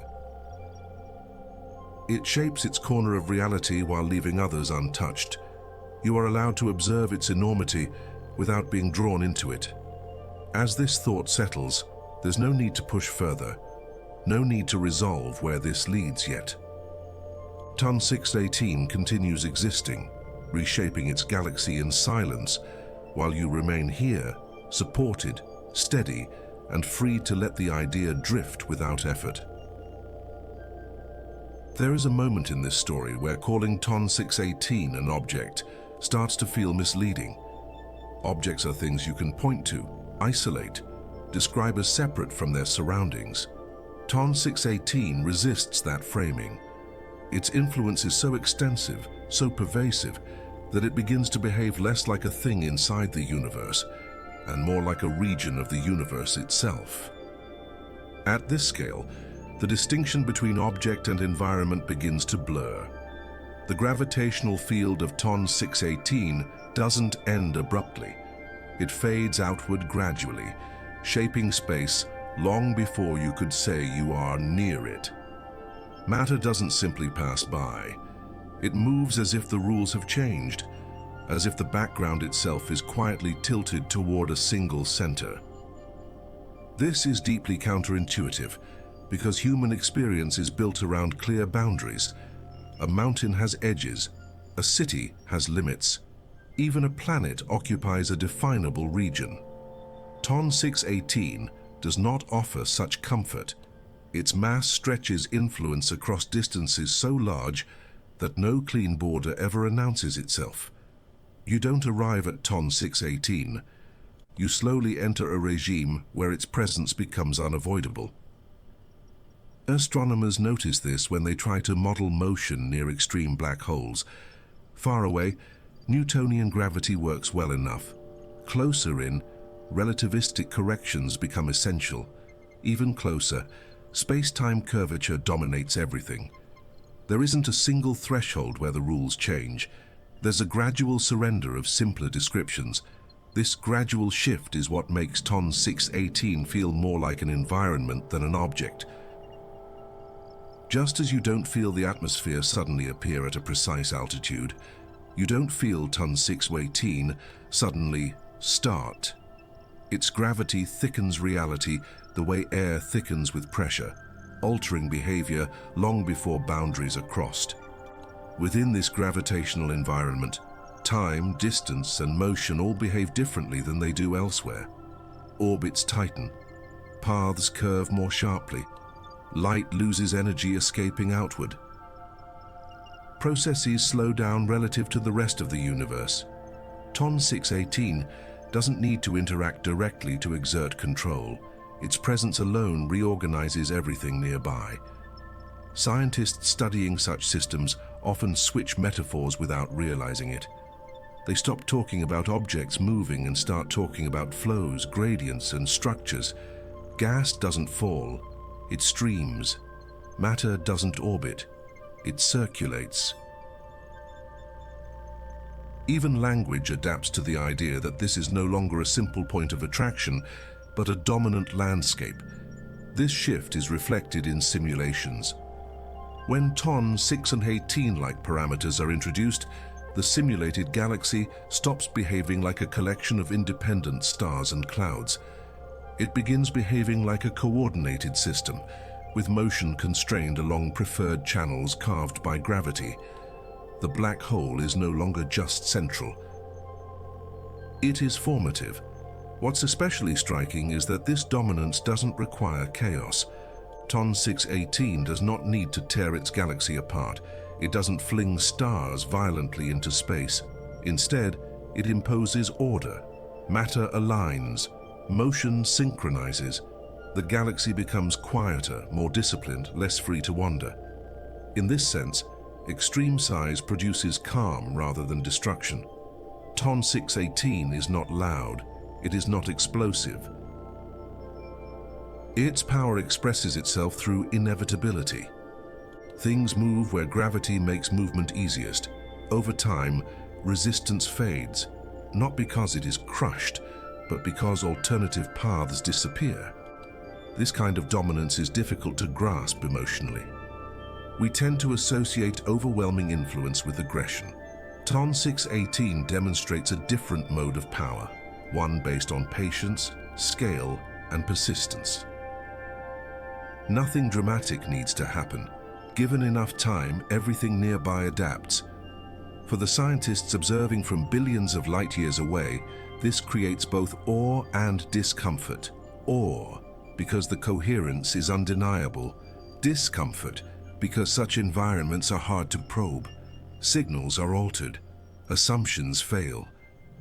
A: It shapes its corner of reality while leaving others untouched. You are allowed to observe its enormity without being drawn into it. As this thought settles, there's no need to push further, no need to resolve where this leads yet. TON 618 continues existing, reshaping its galaxy in silence, while you remain here, supported, steady, and free to let the idea drift without effort. There is a moment in this story where calling TON 618 an object starts to feel misleading. Objects are things you can point to, isolate, describe as separate from their surroundings. TON 618 resists that framing. Its influence is so extensive, so pervasive, that it begins to behave less like a thing inside the universe and more like a region of the universe itself. At this scale, the distinction between object and environment begins to blur. The gravitational field of TON 618 doesn't end abruptly. It fades outward gradually, shaping space long before you could say you are near it. Matter doesn't simply pass by. It moves as if the rules have changed, as if the background itself is quietly tilted toward a single center. This is deeply counterintuitive, because human experience is built around clear boundaries. A mountain has edges, a city has limits, even a planet occupies a definable region. TON 618 does not offer such comfort. Its mass stretches influence across distances so large that no clean border ever announces itself. You don't arrive at TON 618. You slowly enter a regime where its presence becomes unavoidable. Astronomers notice this when they try to model motion near extreme black holes. Far away, Newtonian gravity works well enough. Closer in, relativistic corrections become essential. Even closer, space-time curvature dominates everything. There isn't a single threshold where the rules change. There's a gradual surrender of simpler descriptions. This gradual shift is what makes TON 618 feel more like an environment than an object. Just as you don't feel the atmosphere suddenly appear at a precise altitude, you don't feel TON 618 suddenly start. Its gravity thickens reality the way air thickens with pressure, altering behavior long before boundaries are crossed. Within this gravitational environment, time, distance, and motion all behave differently than they do elsewhere. Orbits tighten, paths curve more sharply, light loses energy escaping outward. Processes slow down relative to the rest of the universe. TON 618 doesn't need to interact directly to exert control. Its presence alone reorganizes everything nearby. Scientists studying such systems often switch metaphors without realizing it. They stop talking about objects moving and start talking about flows, gradients, and structures. Gas doesn't fall, it streams. Matter doesn't orbit, it circulates. Even language adapts to the idea that this is no longer a simple point of attraction, but a dominant landscape. This shift is reflected in simulations. When TON 6 and 18-like parameters are introduced, the simulated galaxy stops behaving like a collection of independent stars and clouds. It begins behaving like a coordinated system, with motion constrained along preferred channels carved by gravity. The black hole is no longer just central. It is formative. What's especially striking is that this dominance doesn't require chaos. TON 618 does not need to tear its galaxy apart. It doesn't fling stars violently into space. Instead, it imposes order. Matter aligns. Motion synchronizes. The galaxy becomes quieter, more disciplined, less free to wander. In this sense, extreme size produces calm rather than destruction. TON 618 is not loud. It is not explosive. Its power expresses itself through inevitability. Things move where gravity makes movement easiest. Over time, resistance fades, not because it is crushed, but because alternative paths disappear. This kind of dominance is difficult to grasp emotionally. We tend to associate overwhelming influence with aggression. TON 618 demonstrates a different mode of power, one based on patience, scale, and persistence. Nothing dramatic needs to happen. Given enough time, everything nearby adapts. For the scientists observing from billions of light years away, this creates both awe and discomfort. Awe, because the coherence is undeniable. Discomfort, because such environments are hard to probe. Signals are altered. Assumptions fail.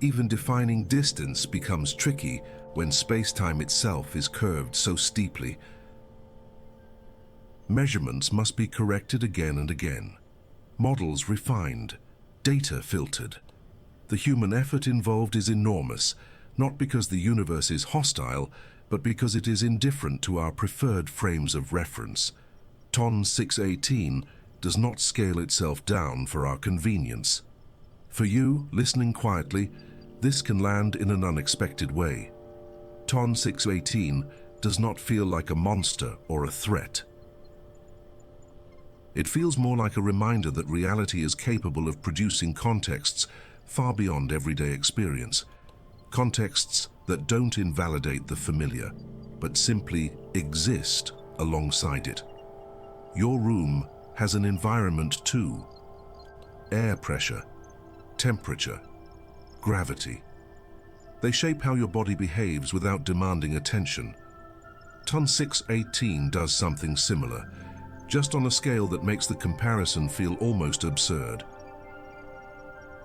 A: Even defining distance becomes tricky when space-time itself is curved so steeply. Measurements must be corrected again and again. Models refined. Data filtered. The human effort involved is enormous, not because the universe is hostile, but because it is indifferent to our preferred frames of reference. TON 618 does not scale itself down for our convenience. For you, listening quietly, this can land in an unexpected way. TON 618 does not feel like a monster or a threat. It feels more like a reminder that reality is capable of producing contexts far beyond everyday experience. Contexts that don't invalidate the familiar, but simply exist alongside it. Your room has an environment too. Air pressure, temperature, gravity. They shape how your body behaves without demanding attention. TON 618 does something similar, just on a scale that makes the comparison feel almost absurd.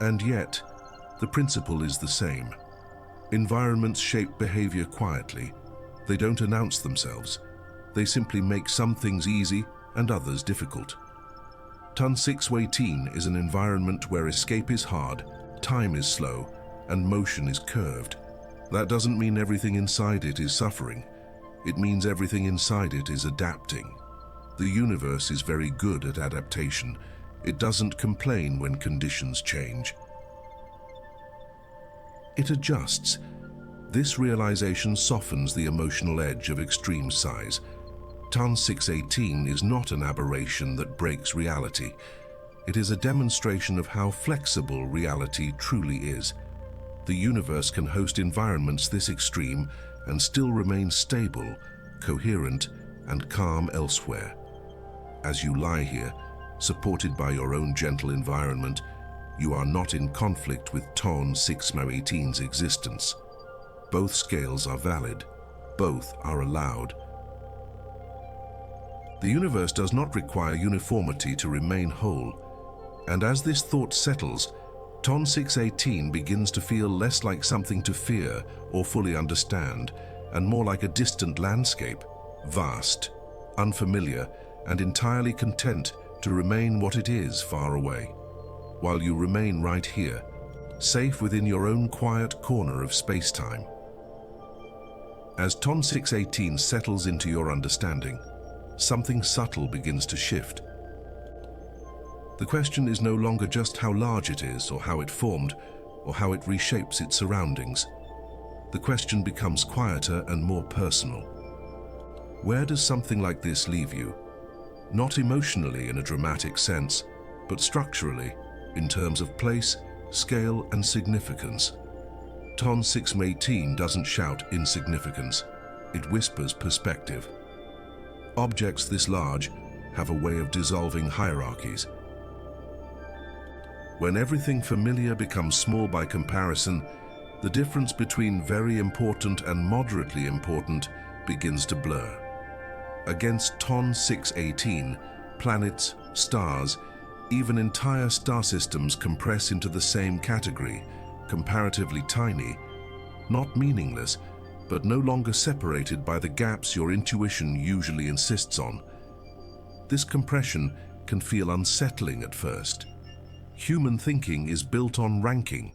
A: And yet, the principle is the same. Environments shape behavior quietly. They don't announce themselves. They simply make some things easy and others difficult. TON 618 is an environment where escape is hard, time is slow, and motion is curved. That doesn't mean everything inside it is suffering. It means everything inside it is adapting. The universe is very good at adaptation. It doesn't complain when conditions change. It adjusts. This realization softens the emotional edge of extreme size. TON 618 is not an aberration that breaks reality. It is a demonstration of how flexible reality truly is. The universe can host environments this extreme and still remain stable, coherent, and calm elsewhere. As you lie here, supported by your own gentle environment, you are not in conflict with Ton 618's existence. Both scales are valid. Both are allowed. The universe does not require uniformity to remain whole, and as this thought settles, Ton 618 begins to feel less like something to fear or fully understand, and more like a distant landscape, vast, unfamiliar, and entirely content to remain what it is far away, while you remain right here, safe within your own quiet corner of space-time. As Ton 618 settles into your understanding, something subtle begins to shift. The question is no longer just how large it is, or how it formed, or how it reshapes its surroundings. The question becomes quieter and more personal. Where does something like this leave you? Not emotionally in a dramatic sense, but structurally, in terms of place, scale, and significance. Ton 618 doesn't shout insignificance. It whispers perspective. Objects this large have a way of dissolving hierarchies. When everything familiar becomes small by comparison, the difference between very important and moderately important begins to blur. Against Ton 618, planets, stars, even entire star systems compress into the same category, comparatively tiny, not meaningless, but no longer separated by the gaps your intuition usually insists on. This compression can feel unsettling at first. Human thinking is built on ranking: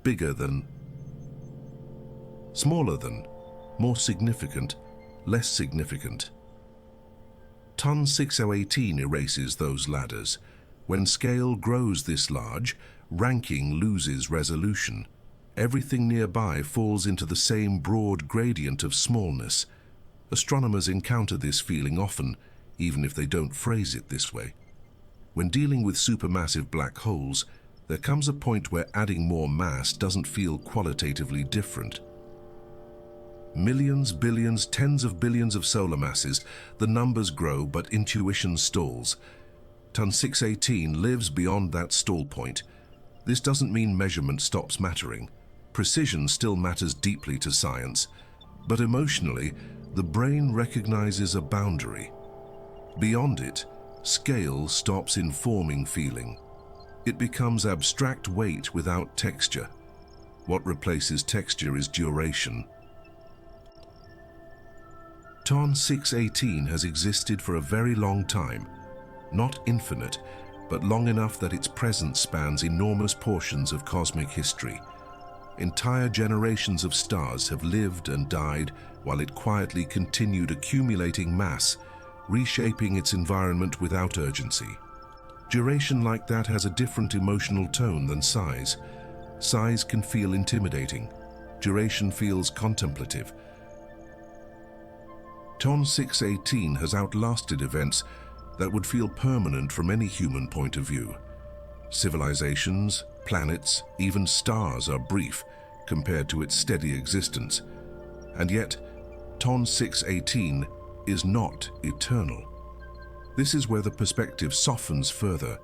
A: bigger than, smaller than, more significant, less significant. Ton 618 erases those ladders. When scale grows this large, ranking loses resolution. Everything nearby falls into the same broad gradient of smallness. Astronomers encounter this feeling often, even if they don't phrase it this way. When dealing with supermassive black holes, there comes a point where adding more mass doesn't feel qualitatively different. Millions, billions, tens of billions of solar masses, the numbers grow, but intuition stalls. Ton 618 lives beyond that stall point. This doesn't mean measurement stops mattering. Precision still matters deeply to science, but emotionally, the brain recognizes a boundary. Beyond it, scale stops informing feeling. It becomes abstract weight without texture. What replaces texture is duration. Ton 618 has existed for a very long time, not infinite, but long enough that its presence spans enormous portions of cosmic history. Entire generations of stars have lived and died while it quietly continued accumulating mass, reshaping its environment without urgency. Duration like that has a different emotional tone than size. Size can feel intimidating. Duration feels contemplative. Ton 618 has outlasted events that would feel permanent from any human point of view. Civilizations, planets, even stars are brief compared to its steady existence. And yet, Ton 618 is not eternal. This is where the perspective softens further.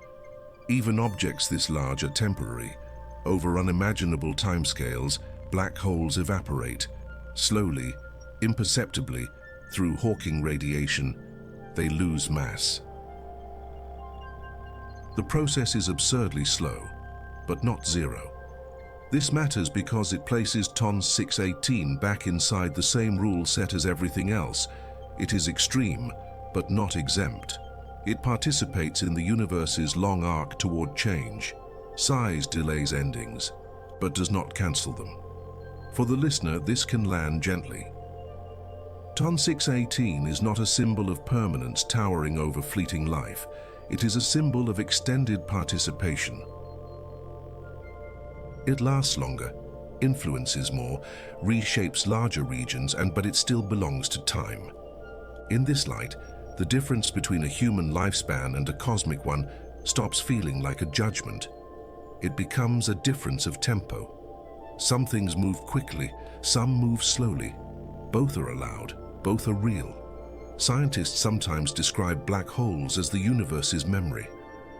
A: Even objects this large are temporary. Over unimaginable timescales, black holes evaporate. Slowly, imperceptibly, through Hawking radiation, they lose mass. The process is absurdly slow, but not zero. This matters because it places Ton 618 back inside the same rule set as everything else. It is extreme, but not exempt. It participates in the universe's long arc toward change. Size delays endings, but does not cancel them. For the listener, this can land gently. Ton 618 is not a symbol of permanence towering over fleeting life. It is a symbol of extended participation. It lasts longer, influences more, reshapes larger regions, but it still belongs to time. In this light, the difference between a human lifespan and a cosmic one stops feeling like a judgment. It becomes a difference of tempo. Some things move quickly, some move slowly. Both are allowed, both are real. Scientists sometimes describe black holes as the universe's memory.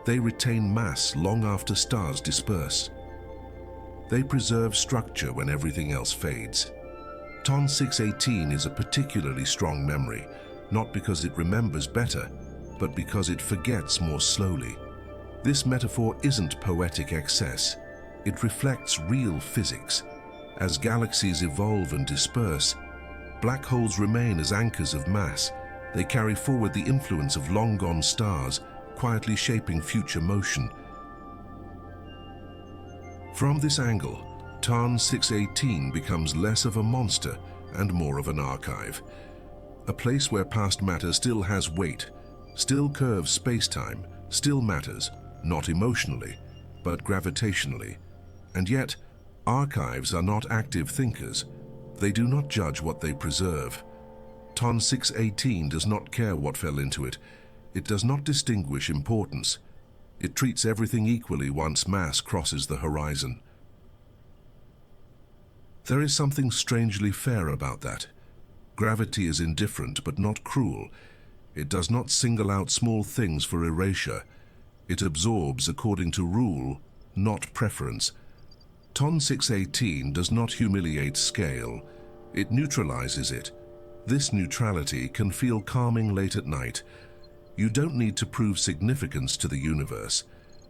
A: They retain mass long after stars disperse. They preserve structure when everything else fades. TON 618 is a particularly strong memory, not because it remembers better, but because it forgets more slowly. This metaphor isn't poetic excess. It reflects real physics. As galaxies evolve and disperse, black holes remain as anchors of mass. They carry forward the influence of long-gone stars, quietly shaping future motion. From this angle, TON 618 becomes less of a monster and more of an archive. A place where past matter still has weight, still curves space-time, still matters, not emotionally, but gravitationally. And yet, archives are not active thinkers. They do not judge what they preserve. TON 618 does not care what fell into it. It does not distinguish importance. It treats everything equally once mass crosses the horizon. There is something strangely fair about that. Gravity is indifferent but not cruel. It does not single out small things for erasure. It absorbs according to rule, not preference. TON 618 does not humiliate scale. It neutralizes it. This neutrality can feel calming late at night. You don't need to prove significance to the universe.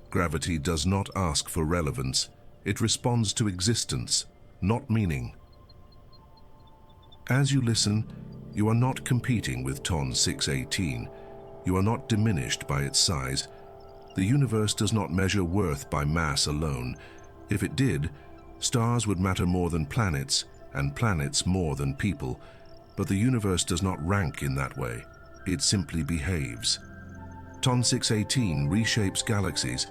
A: Gravity does not ask for relevance. It responds to existence, not meaning. As you listen, you are not competing with TON 618. You are not diminished by its size. The universe does not measure worth by mass alone. If it did, stars would matter more than planets, and planets more than people. But the universe does not rank in that way. It simply behaves. TON 618 reshapes galaxies.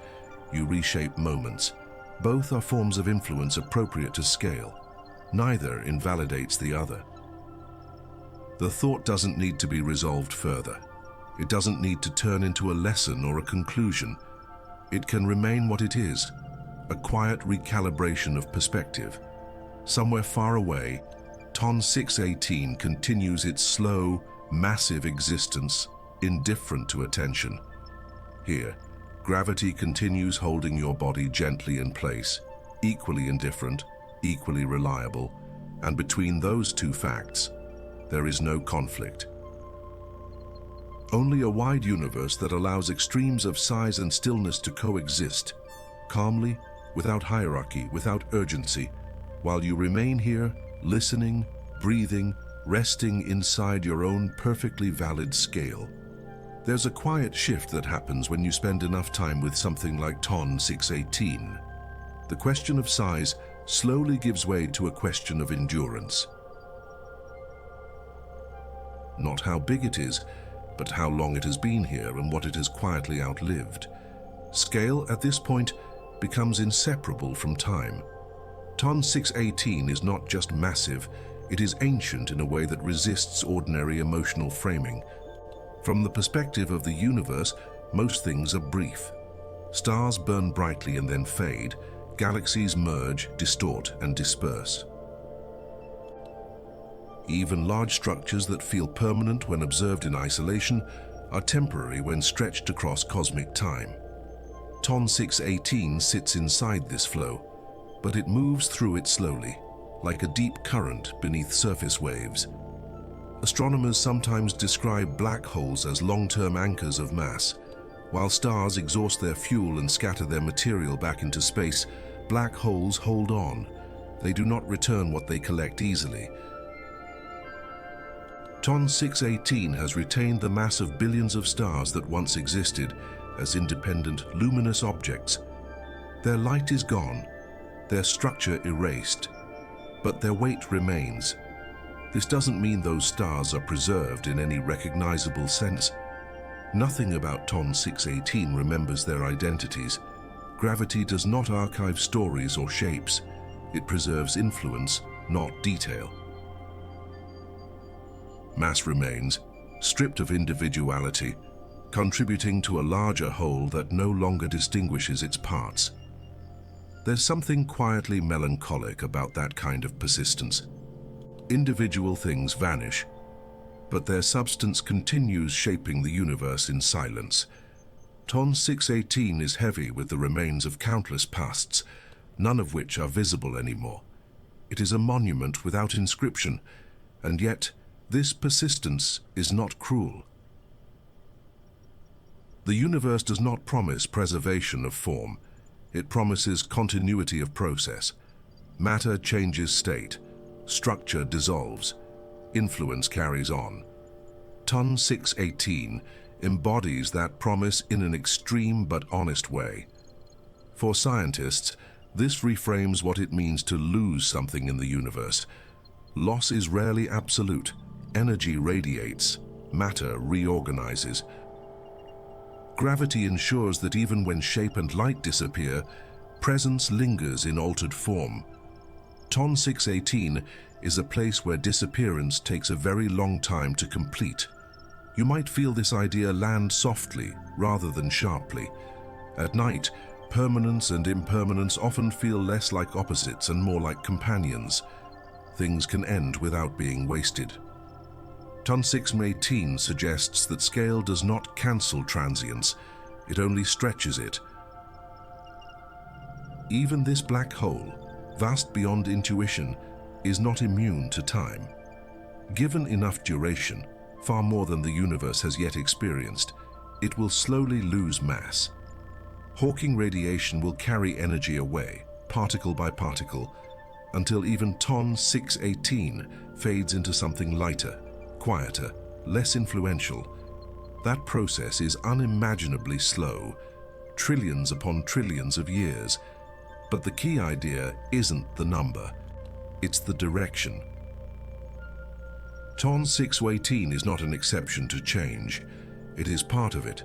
A: You reshape moments. Both are forms of influence appropriate to scale. Neither invalidates the other. The thought doesn't need to be resolved further. It doesn't need to turn into a lesson or a conclusion. It can remain what it is, a quiet recalibration of perspective. Somewhere far away, TON 618 continues its slow, massive existence, indifferent to attention. Here, gravity continues holding your body gently in place, equally indifferent, equally reliable, and between those two facts, there is no conflict. Only a wide universe that allows extremes of size and stillness to coexist, calmly, without hierarchy, without urgency, while you remain here, listening, breathing, resting inside your own perfectly valid scale. There's a quiet shift that happens when you spend enough time with something like TON 618. The question of size slowly gives way to a question of endurance. Not how big it is, but how long it has been here and what it has quietly outlived. Scale, at this point, becomes inseparable from time. TON 618 is not just massive, it is ancient in a way that resists ordinary emotional framing. From the perspective of the universe, most things are brief. Stars burn brightly and then fade. Galaxies merge, distort, and disperse. Even large structures that feel permanent when observed in isolation are temporary when stretched across cosmic time. TON 618 sits inside this flow, but it moves through it slowly, like a deep current beneath surface waves. Astronomers sometimes describe black holes as long-term anchors of mass. While stars exhaust their fuel and scatter their material back into space, black holes hold on. They do not return what they collect easily. TON 618 has retained the mass of billions of stars that once existed as independent, luminous objects. Their light is gone, their structure erased, but their weight remains. This doesn't mean those stars are preserved in any recognizable sense. Nothing about TON 618 remembers their identities. Gravity does not archive stories or shapes. It preserves influence, not detail. Mass remains, stripped of individuality, contributing to a larger whole that no longer distinguishes its parts. There's something quietly melancholic about that kind of persistence. Individual things vanish, but their substance continues shaping the universe in silence. Ton 618 is heavy with the remains of countless pasts, none of which are visible anymore. It is a monument without inscription, and yet this persistence is not cruel. The universe does not promise preservation of form. It promises continuity of process. Matter changes state, structure dissolves, influence carries on. Ton 618 embodies that promise in an extreme but honest way. For scientists, this reframes what it means to lose something in the universe. Loss is rarely absolute. Energy radiates, matter reorganizes. Gravity ensures that even when shape and light disappear, presence lingers in altered form. Ton 618 is a place where disappearance takes a very long time to complete. You might feel this idea land softly rather than sharply. At night, permanence and impermanence often feel less like opposites and more like companions. Things can end without being wasted. Ton 618 suggests that scale does not cancel transience, it only stretches it. Even this black hole, vast beyond intuition, is not immune to time. Given enough duration, far more than the universe has yet experienced, it will slowly lose mass. Hawking radiation will carry energy away, particle by particle, until even Ton 618 fades into something lighter, quieter, less influential. That process is unimaginably slow, trillions upon trillions of years. But the key idea isn't the number, it's the direction. Ton 618 is not an exception to change. It is part of it.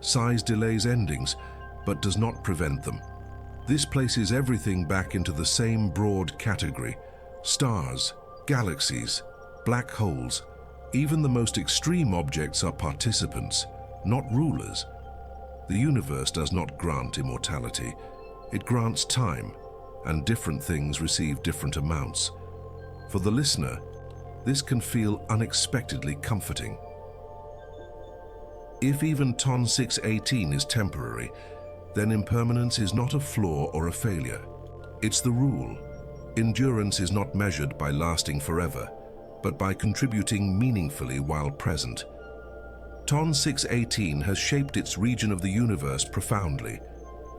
A: Size delays endings, but does not prevent them. This places everything back into the same broad category. Stars, galaxies, black holes, even the most extreme objects are participants, not rulers. The universe does not grant immortality. It grants time, and different things receive different amounts. For the listener, this can feel unexpectedly comforting. If even Ton 618 is temporary, then impermanence is not a flaw or a failure. It's the rule. Endurance is not measured by lasting forever, but by contributing meaningfully while present. Ton 618 has shaped its region of the universe profoundly.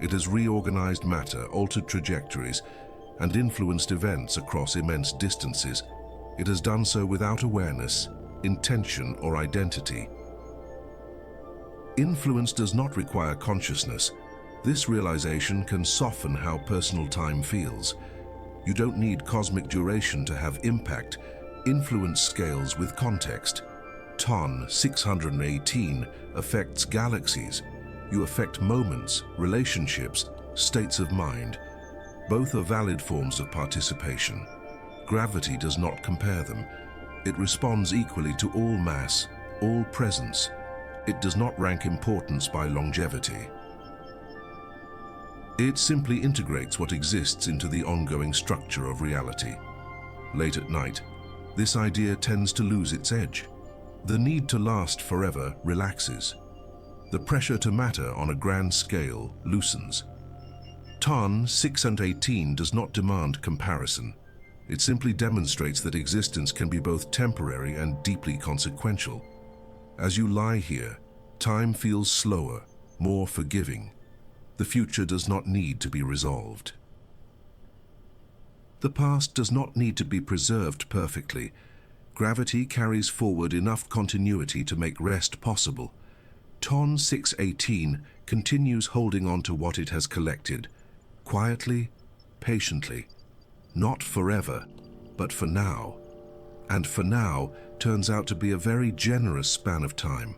A: It has reorganized matter, altered trajectories, and influenced events across immense distances. It has done so without awareness, intention, or identity. Influence does not require consciousness. This realization can soften how personal time feels. You don't need cosmic duration to have impact. Influence scales with context. Ton 618 affects galaxies. You affect moments, relationships, states of mind. Both are valid forms of participation. Gravity does not compare them. It responds equally to all mass, all presence. It does not rank importance by longevity. It simply integrates what exists into the ongoing structure of reality. Late at night, this idea tends to lose its edge. The need to last forever relaxes. The pressure to matter on a grand scale loosens. Ton 618 does not demand comparison. It simply demonstrates that existence can be both temporary and deeply consequential. As you lie here, time feels slower, more forgiving. The future does not need to be resolved. The past does not need to be preserved perfectly. Gravity carries forward enough continuity to make rest possible. Ton 618 continues holding on to what it has collected, quietly, patiently, not forever, but for now. And for now turns out to be a very generous span of time.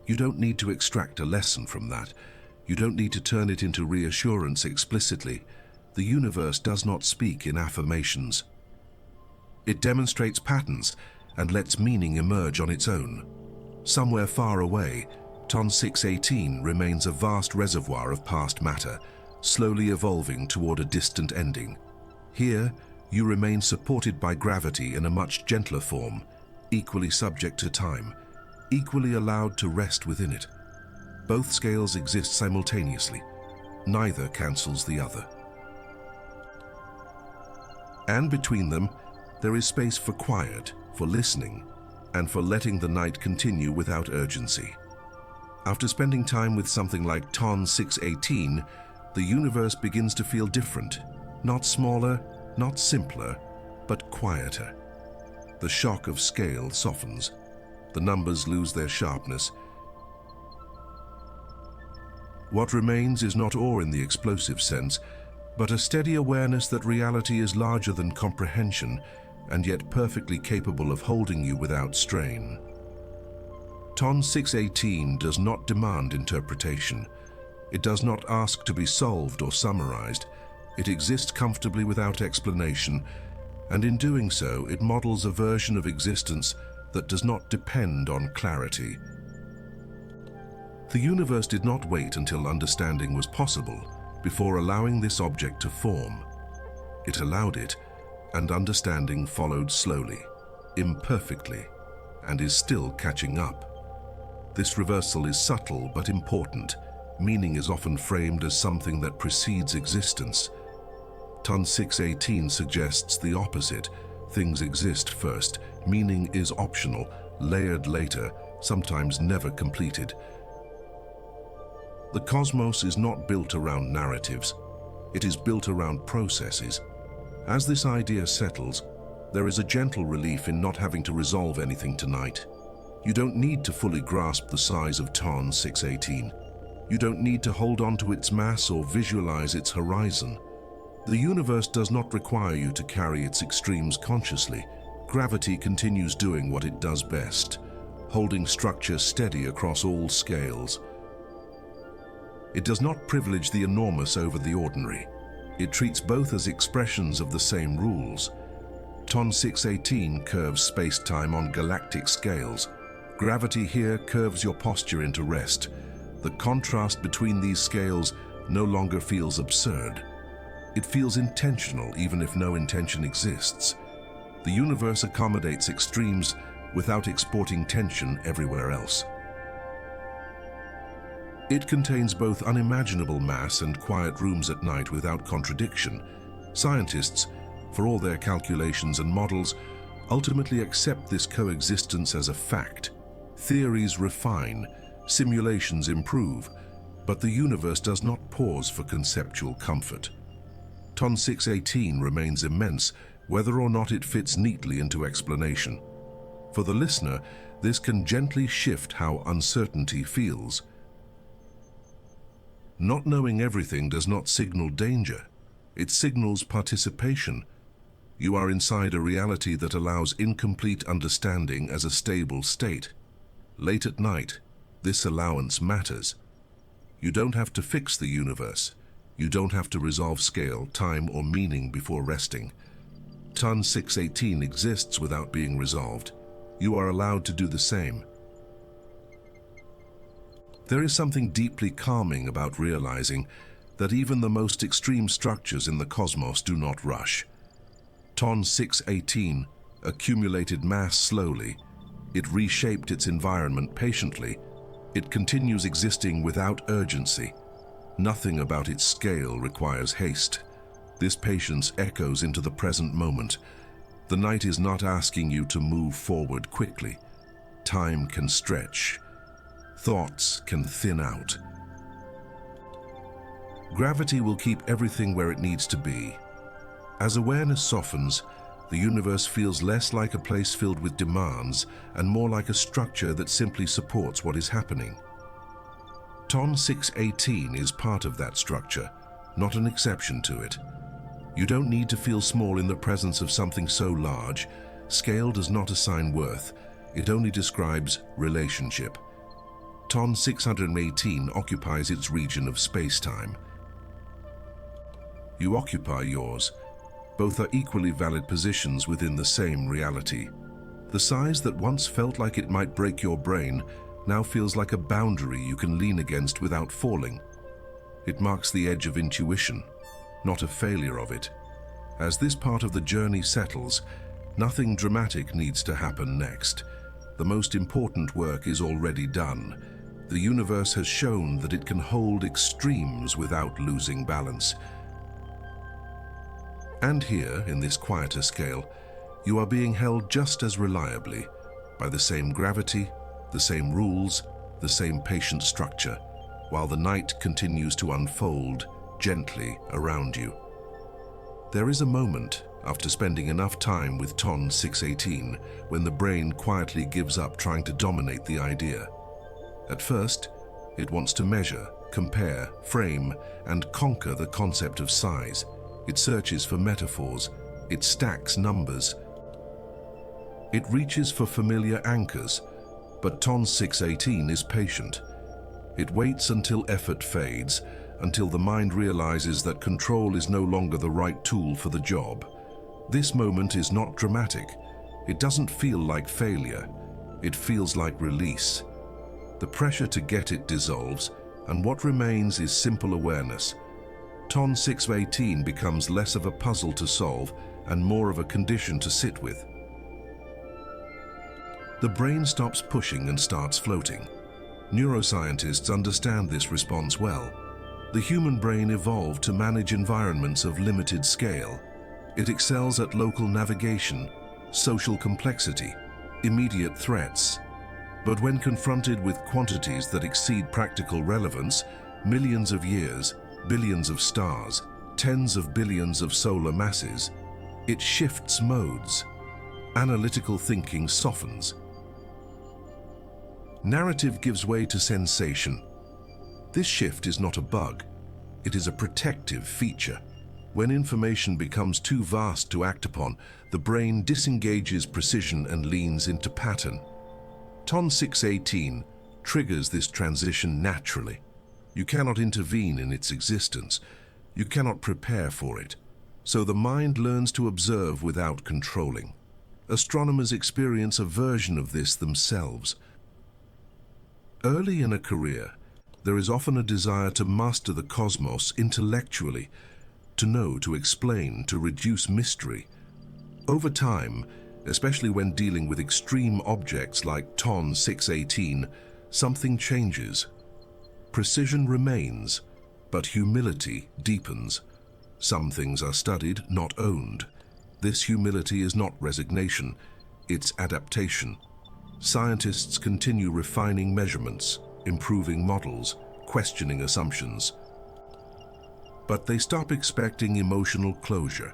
A: You don't need to extract a lesson from that. You don't need to turn it into reassurance explicitly. The universe does not speak in affirmations. It demonstrates patterns and lets meaning emerge on its own. Somewhere far away, Ton 618 remains a vast reservoir of past matter, slowly evolving toward a distant ending. Here, you remain supported by gravity in a much gentler form, equally subject to time, equally allowed to rest within it. Both scales exist simultaneously. Neither cancels the other. And between them, there is space for quiet, for listening, and for letting the night continue without urgency. After spending time with something like TON 618, the universe begins to feel different. Not smaller, not simpler, but quieter. The shock of scale softens. The numbers lose their sharpness. What remains is not awe in the explosive sense, but a steady awareness that reality is larger than comprehension, and yet perfectly capable of holding you without strain. TON 618 does not demand interpretation. It does not ask to be solved or summarized. It exists comfortably without explanation, and in doing so, it models a version of existence that does not depend on clarity. The universe did not wait until understanding was possible before allowing this object to form. It allowed it, and understanding followed slowly, imperfectly, and is still catching up. This reversal is subtle but important. Meaning is often framed as something that precedes existence. TON 618 suggests the opposite. Things exist first. Meaning is optional, layered later, sometimes never completed. The cosmos is not built around narratives. It is built around processes. As this idea settles, there is a gentle relief in not having to resolve anything tonight. You don't need to fully grasp the size of TON 618. You don't need to hold on to its mass or visualize its horizon. The universe does not require you to carry its extremes consciously. Gravity continues doing what it does best, holding structure steady across all scales. It does not privilege the enormous over the ordinary. It treats both as expressions of the same rules. TON 618 curves space-time on galactic scales. Gravity here curves your posture into rest. The contrast between these scales no longer feels absurd. It feels intentional, even if no intention exists. The universe accommodates extremes without exporting tension everywhere else. It contains both unimaginable mass and quiet rooms at night without contradiction. Scientists, for all their calculations and models, ultimately accept this coexistence as a fact. Theories refine, simulations improve, but the universe does not pause for conceptual comfort. TON 618 remains immense, whether or not it fits neatly into explanation. For the listener, this can gently shift how uncertainty feels. Not knowing everything does not signal danger. It signals participation. You are inside a reality that allows incomplete understanding as a stable state. Late at night, this allowance matters. You don't have to fix the universe. You don't have to resolve scale, time, or meaning before resting. TON 618 exists without being resolved. You are allowed to do the same. There is something deeply calming about realizing that even the most extreme structures in the cosmos do not rush. TON 618 accumulated mass slowly. It reshaped its environment patiently. It continues existing without urgency. Nothing about its scale requires haste. This patience echoes into the present moment. The night is not asking you to move forward quickly. Time can stretch. Thoughts can thin out. Gravity will keep everything where it needs to be. As awareness softens, the universe feels less like a place filled with demands and more like a structure that simply supports what is happening. TON 618 is part of that structure, not an exception to it. You don't need to feel small in the presence of something so large. Scale does not assign worth. It only describes relationship. TON 618 occupies its region of space-time. You occupy yours. Both are equally valid positions within the same reality. The size that once felt like it might break your brain now feels like a boundary you can lean against without falling. It marks the edge of intuition, not a failure of it. As this part of the journey settles, nothing dramatic needs to happen next. The most important work is already done. The universe has shown that it can hold extremes without losing balance. And here, in this quieter scale, you are being held just as reliably by the same gravity, the same rules, the same patient structure, while the night continues to unfold gently around you. There is a moment, after spending enough time with TON 618, when the brain quietly gives up trying to dominate the idea. At first, it wants to measure, compare, frame, and conquer the concept of size. It searches for metaphors, it stacks numbers. It reaches for familiar anchors, but TON 618 is patient. It waits until effort fades, until the mind realizes that control is no longer the right tool for the job. This moment is not dramatic. It doesn't feel like failure. It feels like release. The pressure to get it dissolves, and what remains is simple awareness. TON 618 becomes less of a puzzle to solve and more of a condition to sit with. The brain stops pushing and starts floating. Neuroscientists understand this response well. The human brain evolved to manage environments of limited scale. It excels at local navigation, social complexity, immediate threats. But when confronted with quantities that exceed practical relevance, millions of years, billions of stars, tens of billions of solar masses, it shifts modes. Analytical thinking softens. Narrative gives way to sensation. This shift is not a bug. It is a protective feature. When information becomes too vast to act upon, the brain disengages precision and leans into pattern. TON 618 triggers this transition naturally. You cannot intervene in its existence. You cannot prepare for it. So the mind learns to observe without controlling. Astronomers experience a version of this themselves. Early in a career, there is often a desire to master the cosmos intellectually, to know, to explain, to reduce mystery. Over time, especially when dealing with extreme objects like TON 618, something changes. Precision remains, but humility deepens. Some things are studied, not owned. This humility is not resignation, it's adaptation. Scientists continue refining measurements, improving models, questioning assumptions. But they stop expecting emotional closure.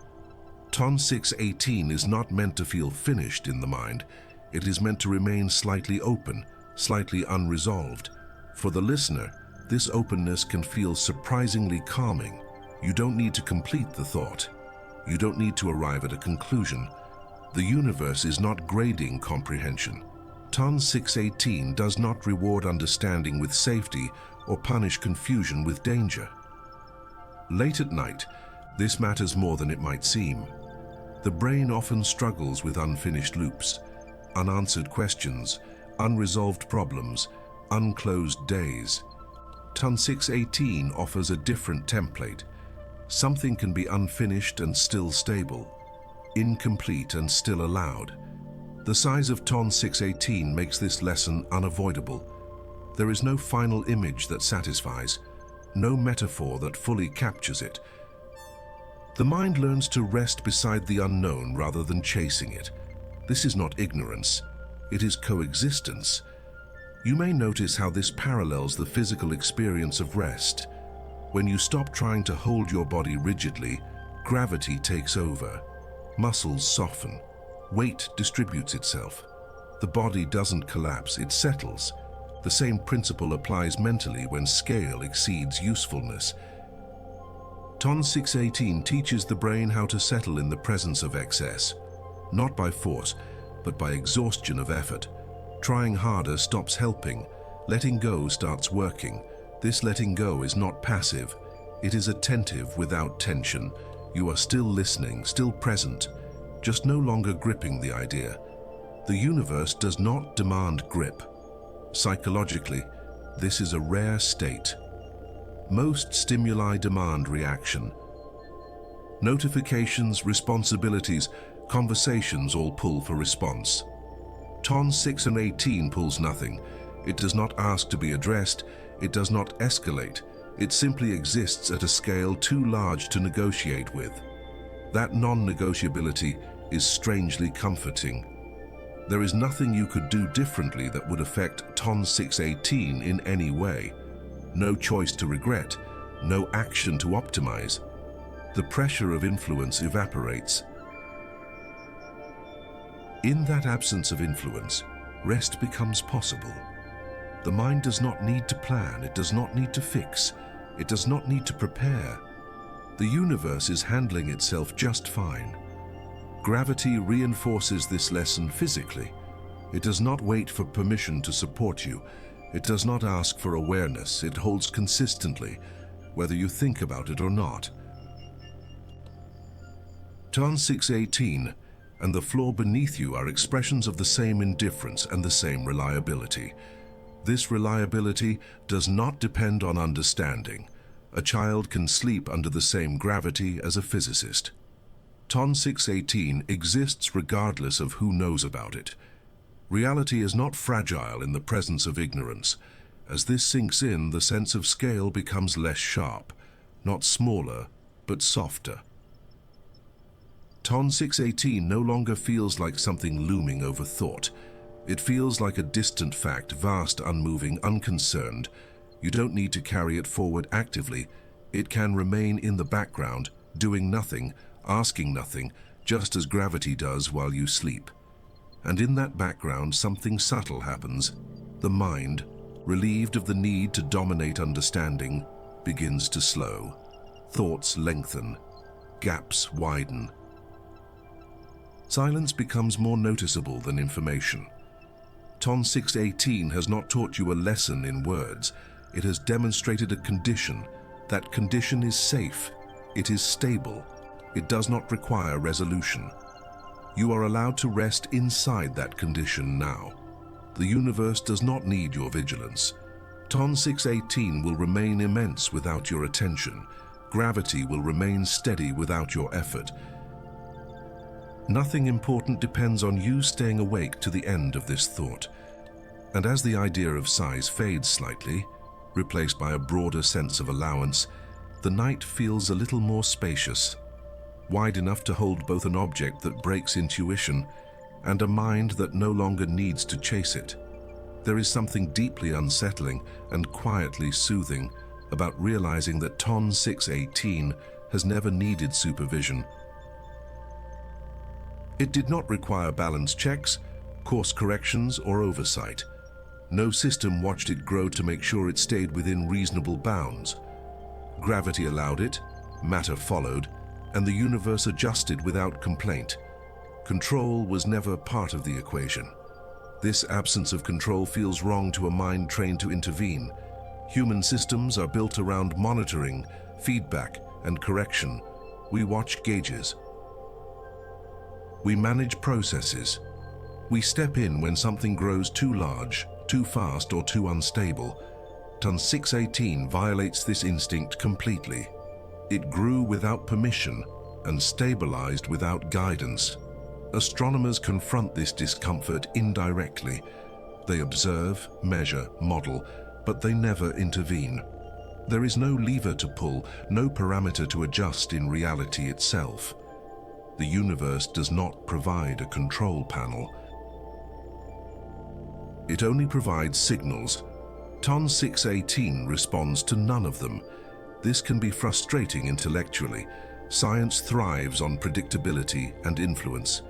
A: TON 618 is not meant to feel finished in the mind. It is meant to remain slightly open, slightly unresolved. For the listener, this openness can feel surprisingly calming. You don't need to complete the thought. You don't need to arrive at a conclusion. The universe is not grading comprehension. TON 618 does not reward understanding with safety or punish confusion with danger. Late at night, this matters more than it might seem. The brain often struggles with unfinished loops, unanswered questions, unresolved problems, unclosed days. TON 618 offers a different template. Something can be unfinished and still stable, incomplete and still allowed. The size of TON 618 makes this lesson unavoidable. There is no final image that satisfies, no metaphor that fully captures it. The mind learns to rest beside the unknown rather than chasing it. This is not ignorance, it is coexistence. You may notice how this parallels the physical experience of rest. When you stop trying to hold your body rigidly, gravity takes over. Muscles soften. Weight distributes itself. The body doesn't collapse, it settles. The same principle applies mentally when scale exceeds usefulness. TON 618 teaches the brain how to settle in the presence of excess, not by force, but by exhaustion of effort. Trying harder stops helping. Letting go starts working. This letting go is not passive. It is attentive without tension. You are still listening, still present, just no longer gripping the idea. The universe does not demand grip. Psychologically, this is a rare state. Most stimuli demand reaction. Notifications, responsibilities, conversations all pull for response. TON 618 pulls nothing. It does not ask to be addressed, it does not escalate, it simply exists at a scale too large to negotiate with. That non-negotiability is strangely comforting. There is nothing you could do differently that would affect TON 618 in any way. No choice to regret, no action to optimize. The pressure of influence evaporates. In that absence of influence, rest becomes possible. The mind does not need to plan, it does not need to fix, it does not need to prepare. The universe is handling itself just fine. Gravity reinforces this lesson physically. It does not wait for permission to support you. It does not ask for awareness. It holds consistently, whether you think about it or not. TON 618 and the floor beneath you are expressions of the same indifference and the same reliability. This reliability does not depend on understanding. A child can sleep under the same gravity as a physicist. TON 618 exists regardless of who knows about it. Reality is not fragile in the presence of ignorance. As this sinks in, the sense of scale becomes less sharp, not smaller, but softer. TON 618 no longer feels like something looming over thought. It feels like a distant fact, vast, unmoving, unconcerned. You don't need to carry it forward actively. It can remain in the background, doing nothing, asking nothing, just as gravity does while you sleep. And in that background, something subtle happens. The mind, relieved of the need to dominate understanding, begins to slow. Thoughts lengthen. Gaps widen. Silence becomes more noticeable than information. TON 618 has not taught you a lesson in words. It has demonstrated a condition. That condition is safe. It is stable. It does not require resolution. You are allowed to rest inside that condition now. The universe does not need your vigilance. TON 618 will remain immense without your attention. Gravity will remain steady without your effort. Nothing important depends on you staying awake to the end of this thought. And as the idea of size fades slightly, replaced by a broader sense of allowance, the night feels a little more spacious, wide enough to hold both an object that breaks intuition and a mind that no longer needs to chase it. There is something deeply unsettling and quietly soothing about realizing that TON 618 has never needed supervision. It did not require balance checks, course corrections, or oversight. No system watched it grow to make sure it stayed within reasonable bounds. Gravity allowed it, matter followed, and the universe adjusted without complaint. Control was never part of the equation. This absence of control feels wrong to a mind trained to intervene. Human systems are built around monitoring, feedback, and correction. We watch gauges. We manage processes. We step in when something grows too large, too fast, or too unstable. TON 618 violates this instinct completely. It grew without permission and stabilized without guidance. Astronomers confront this discomfort indirectly. They observe, measure, model, but they never intervene. There is no lever to pull, no parameter to adjust in reality itself. The universe does not provide a control panel. It only provides signals. TON 618 responds to none of them. This can be frustrating intellectually. Science thrives on predictability and influence.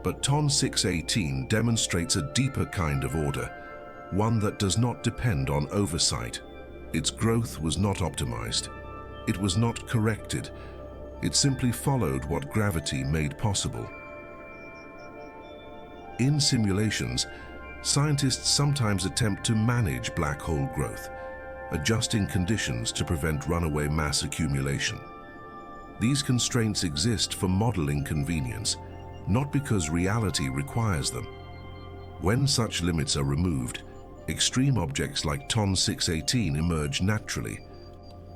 A: But TON 618 demonstrates a deeper kind of order, one that does not depend on oversight. Its growth was not optimized. It was not corrected. It simply followed what gravity made possible. In simulations, scientists sometimes attempt to manage black hole growth, adjusting conditions to prevent runaway mass accumulation. These constraints exist for modeling convenience, not because reality requires them. When such limits are removed, extreme objects like TON 618 emerge naturally.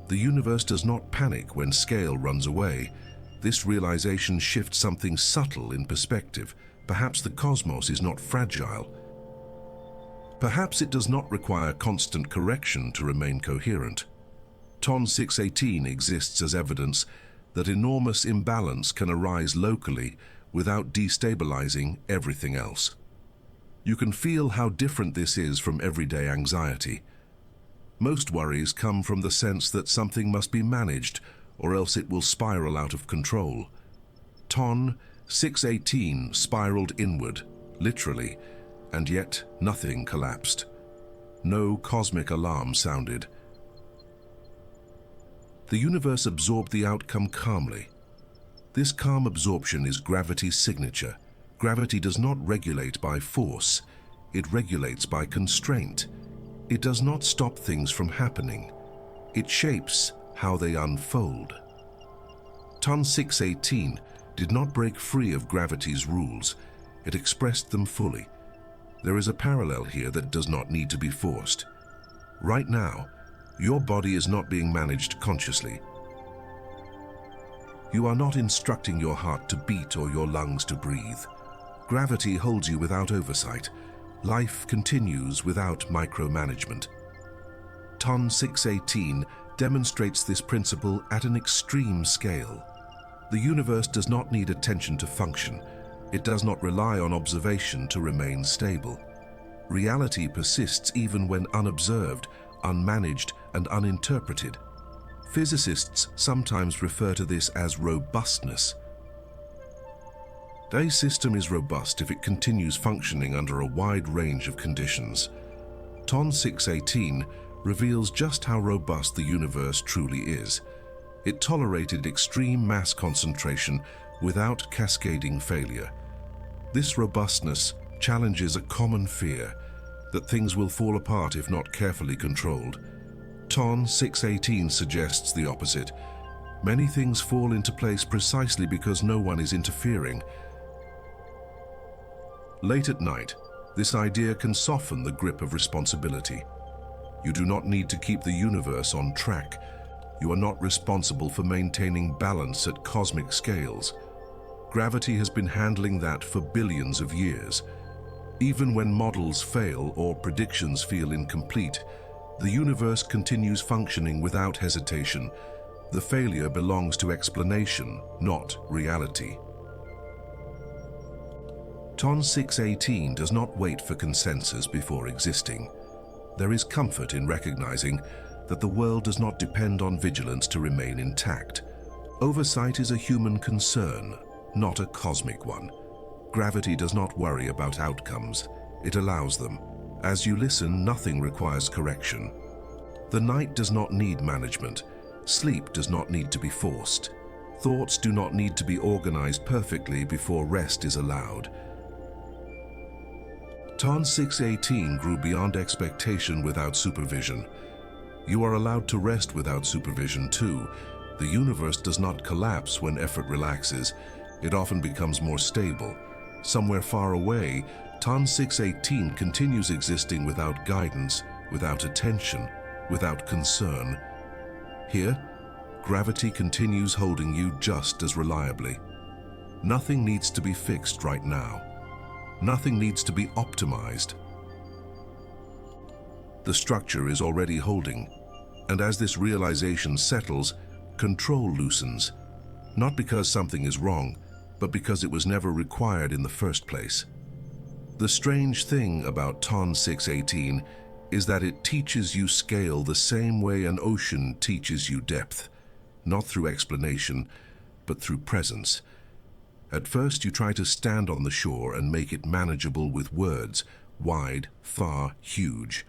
A: The universe does not panic when scale runs away. This realization shifts something subtle in perspective. Perhaps the cosmos is not fragile. Perhaps it does not require constant correction to remain coherent. TON 618 exists as evidence that enormous imbalance can arise locally without destabilizing everything else. You can feel how different this is from everyday anxiety. Most worries come from the sense that something must be managed or else it will spiral out of control. TON 618 spiraled inward, literally, and yet nothing collapsed. No cosmic alarm sounded. The universe absorbed the outcome calmly. This calm absorption is gravity's signature. Gravity does not regulate by force, it regulates by constraint. It does not stop things from happening. It shapes how they unfold. TON 618 did not break free of gravity's rules. It expressed them fully. There is a parallel here that does not need to be forced. Right now, your body is not being managed consciously. You are not instructing your heart to beat or your lungs to breathe. Gravity holds you without oversight. Life continues without micromanagement. TON 618 demonstrates this principle at an extreme scale. The universe does not need attention to function. It does not rely on observation to remain stable. Reality persists even when unobserved, unmanaged, and uninterpreted. Physicists sometimes refer to this as robustness. A system is robust if it continues functioning under a wide range of conditions. TON 618 reveals just how robust the universe truly is. It tolerated extreme mass concentration without cascading failure. This robustness challenges a common fear that things will fall apart if not carefully controlled. TON 618 suggests the opposite. Many things fall into place precisely because no one is interfering. Late at night, this idea can soften the grip of responsibility. You do not need to keep the universe on track. You are not responsible for maintaining balance at cosmic scales. Gravity has been handling that for billions of years. Even when models fail or predictions feel incomplete, the universe continues functioning without hesitation. The failure belongs to explanation, not reality. TON 618 does not wait for consensus before existing. There is comfort in recognizing that the world does not depend on vigilance to remain intact. Oversight is a human concern, not a cosmic one. Gravity does not worry about outcomes. It allows them. As you listen, nothing requires correction. The night does not need management. Sleep does not need to be forced. Thoughts do not need to be organized perfectly before rest is allowed. TON 618 grew beyond expectation without supervision. You are allowed to rest without supervision too. The universe does not collapse when effort relaxes. It often becomes more stable. Somewhere far away, TON 618 continues existing without guidance, without attention, without concern. Here, gravity continues holding you just as reliably. Nothing needs to be fixed right now. Nothing needs to be optimized. The structure is already holding, and as this realization settles, control loosens, not because something is wrong, but because it was never required in the first place. The strange thing about TON 618 is that it teaches you scale the same way an ocean teaches you depth, not through explanation, but through presence. At first you try to stand on the shore and make it manageable with words, wide, far, huge.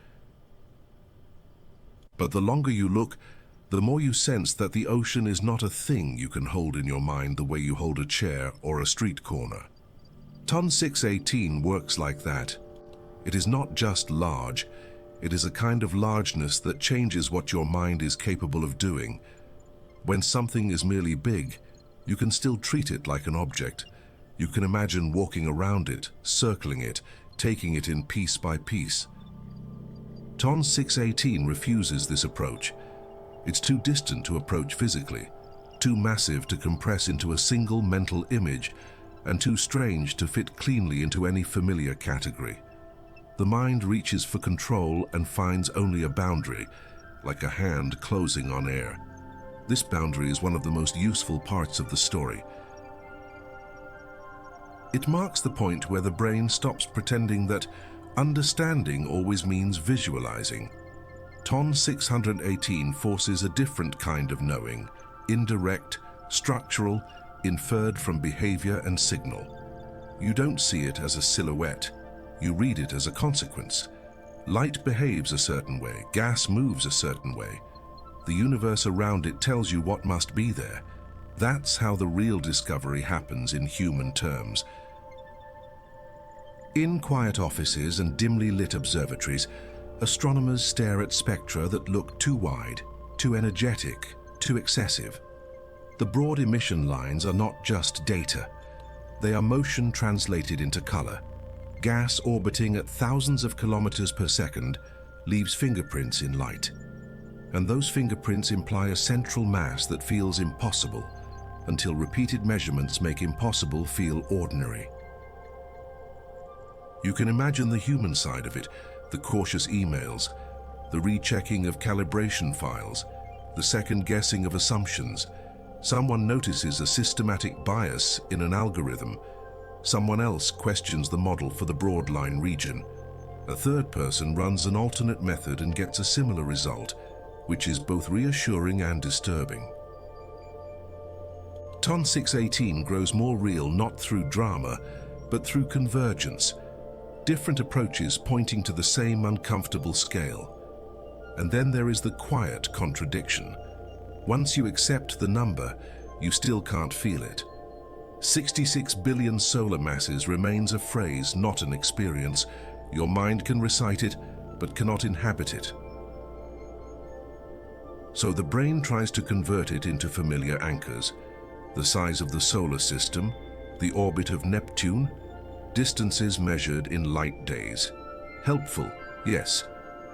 A: But the longer you look, the more you sense that the ocean is not a thing you can hold in your mind the way you hold a chair or a street corner. TON 618 works like that. It is not just large, it is a kind of largeness that changes what your mind is capable of doing. When something is merely big, you can still treat it like an object. You can imagine walking around it, circling it, taking it in piece by piece. TON 618 refuses this approach. It's too distant to approach physically, too massive to compress into a single mental image, and too strange to fit cleanly into any familiar category. The mind reaches for control and finds only a boundary, like a hand closing on air. This boundary is one of the most useful parts of the story. It marks the point where the brain stops pretending that understanding always means visualizing. TON 618 forces a different kind of knowing, indirect, structural, inferred from behavior and signal. You don't see it as a silhouette, you read it as a consequence. Light behaves a certain way, gas moves a certain way. The universe around it tells you what must be there. That's how the real discovery happens in human terms. In quiet offices and dimly lit observatories, astronomers stare at spectra that look too wide, too energetic, too excessive. The broad emission lines are not just data. They are motion translated into color. Gas orbiting at thousands of kilometers per second leaves fingerprints in light. And those fingerprints imply a central mass that feels impossible, until repeated measurements make impossible feel ordinary. You can imagine the human side of it, the cautious emails, the rechecking of calibration files, the second guessing of assumptions. Someone notices a systematic bias in an algorithm. Someone else questions the model for the broadline region. A third person runs an alternate method and gets a similar result, which is both reassuring and disturbing. TON 618 grows more real not through drama, but through convergence. Different approaches pointing to the same uncomfortable scale. And then there is the quiet contradiction. Once you accept the number, you still can't feel it. 66 billion solar masses remains a phrase, not an experience. Your mind can recite it, but cannot inhabit it. So the brain tries to convert it into familiar anchors. The size of the solar system, the orbit of Neptune, distances measured in light days. Helpful, yes,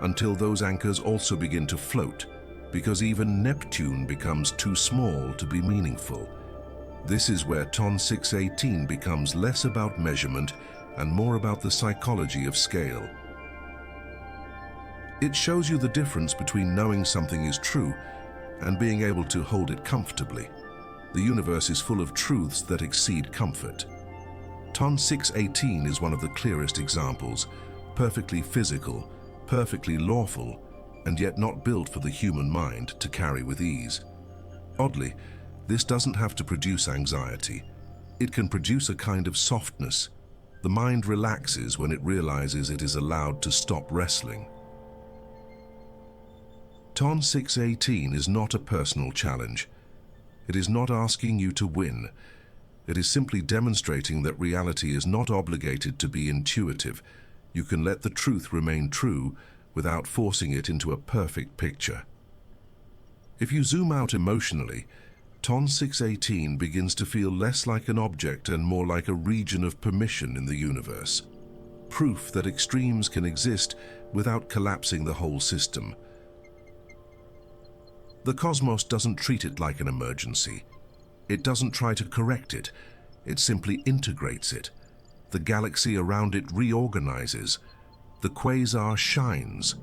A: until those anchors also begin to float, because even Neptune becomes too small to be meaningful. This is where TON 618 becomes less about measurement and more about the psychology of scale. It shows you the difference between knowing something is true and being able to hold it comfortably. The universe is full of truths that exceed comfort. TON 618 is one of the clearest examples, perfectly physical, perfectly lawful, and yet not built for the human mind to carry with ease. Oddly, this doesn't have to produce anxiety. It can produce a kind of softness. The mind relaxes when it realizes it is allowed to stop wrestling. TON 618 is not a personal challenge. It is not asking you to win. It is simply demonstrating that reality is not obligated to be intuitive. You can let the truth remain true without forcing it into a perfect picture. If you zoom out emotionally, TON 618 begins to feel less like an object and more like a region of permission in the universe. Proof that extremes can exist without collapsing the whole system. The cosmos doesn't treat it like an emergency. It doesn't try to correct it. It simply integrates it. The galaxy around it reorganizes. The quasar shines.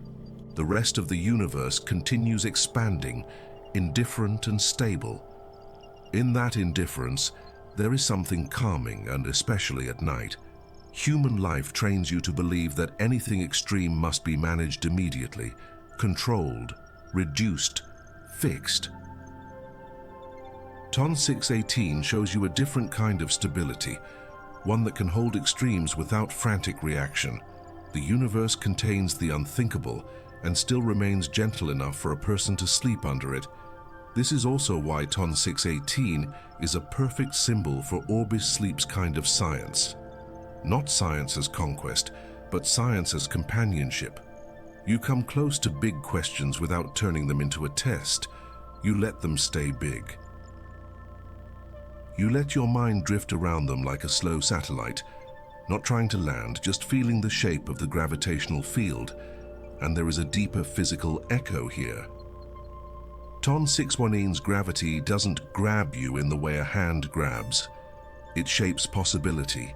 A: The rest of the universe continues expanding, indifferent and stable. In that indifference, there is something calming, and especially at night. Human life trains you to believe that anything extreme must be managed immediately, controlled, reduced, fixed. TON 618 shows you a different kind of stability, one that can hold extremes without frantic reaction. The universe contains the unthinkable and still remains gentle enough for a person to sleep under it. This is also why TON 618 is a perfect symbol for Orbis Sleep's kind of science. Not science as conquest, but science as companionship. You come close to big questions without turning them into a test. You let them stay big. You let your mind drift around them like a slow satellite, not trying to land, just feeling the shape of the gravitational field, and there is a deeper physical echo here. TON 618's gravity doesn't grab you in the way a hand grabs. It shapes possibility.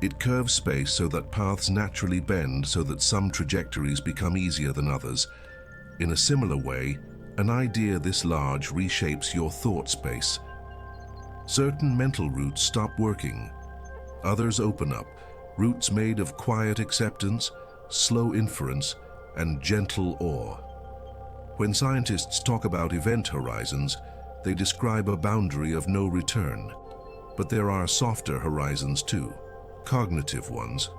A: It curves space so that paths naturally bend, so that some trajectories become easier than others. In a similar way, an idea this large reshapes your thought space. Certain mental routes stop working. Others open up, routes made of quiet acceptance, slow inference, and gentle awe. When scientists talk about event horizons, they describe a boundary of no return. But there are softer horizons too, cognitive ones.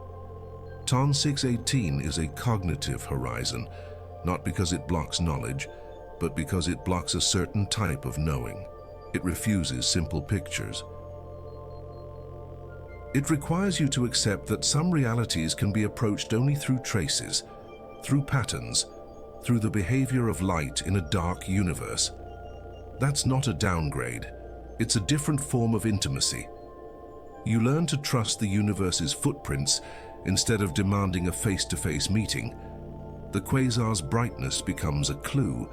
A: TON 618 is a cognitive horizon, not because it blocks knowledge, but because it blocks a certain type of knowing. It refuses simple pictures. It requires you to accept that some realities can be approached only through traces, through patterns, through the behavior of light in a dark universe. That's not a downgrade. It's a different form of intimacy. You learn to trust the universe's footprints instead of demanding a face-to-face meeting. The quasar's brightness becomes a clue,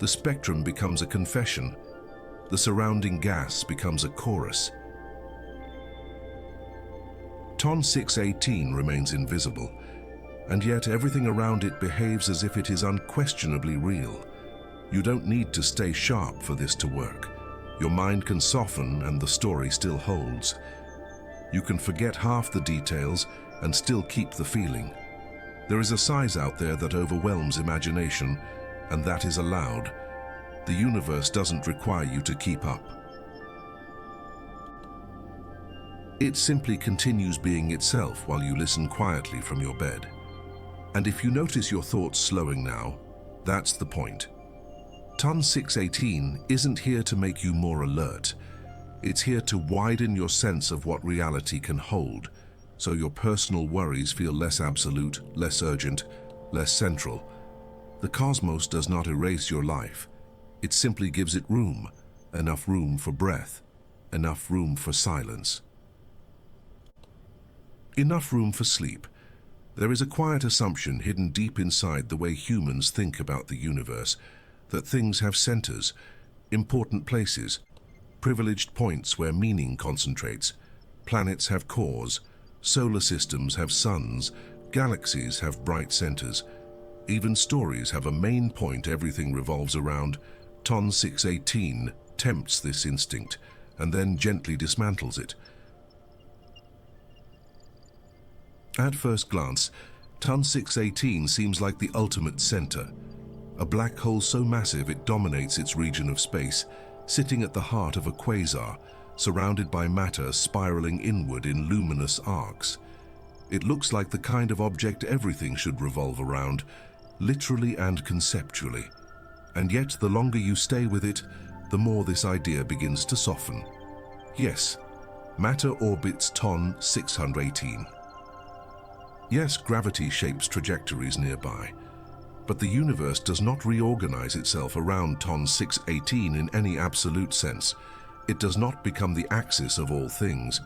A: the spectrum becomes a confession, the surrounding gas becomes a chorus. TON 618 remains invisible, and yet everything around it behaves as if it is unquestionably real. You don't need to stay sharp for this to work. Your mind can soften and the story still holds. You can forget half the details and still keep the feeling. There is a size out there that overwhelms imagination, and that is allowed. The universe doesn't require you to keep up. It simply continues being itself while you listen quietly from your bed. And if you notice your thoughts slowing now, that's the point. TON 618 isn't here to make you more alert. It's here to widen your sense of what reality can hold, so your personal worries feel less absolute, less urgent, less central. The cosmos does not erase your life. It simply gives it room, enough room for breath, enough room for silence. Enough room for sleep. There is a quiet assumption hidden deep inside the way humans think about the universe, that things have centers, important places, privileged points where meaning concentrates. Planets have cores, solar systems have suns, galaxies have bright centers. Even stories have a main point everything revolves around. TON 618 tempts this instinct and then gently dismantles it. At first glance, TON 618 seems like the ultimate center, a black hole so massive it dominates its region of space, sitting at the heart of a quasar, surrounded by matter spiraling inward in luminous arcs. It looks like the kind of object everything should revolve around, literally and conceptually. And yet, the longer you stay with it, the more this idea begins to soften. Yes, matter orbits TON 618. Yes, gravity shapes trajectories nearby, but the universe does not reorganize itself around TON 618 in any absolute sense. It does not become the axis of all things.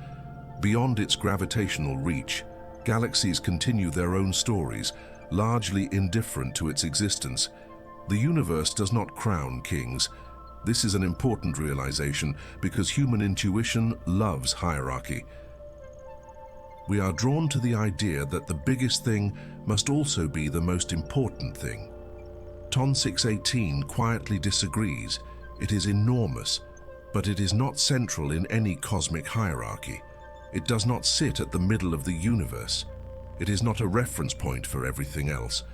A: Beyond its gravitational reach, galaxies continue their own stories, largely indifferent to its existence. The universe does not crown kings. This is an important realization because human intuition loves hierarchy. We are drawn to the idea that the biggest thing must also be the most important thing. TON 618 quietly disagrees. It is enormous, but it is not central in any cosmic hierarchy. It does not sit at the middle of the universe. It is not a reference point for everything else.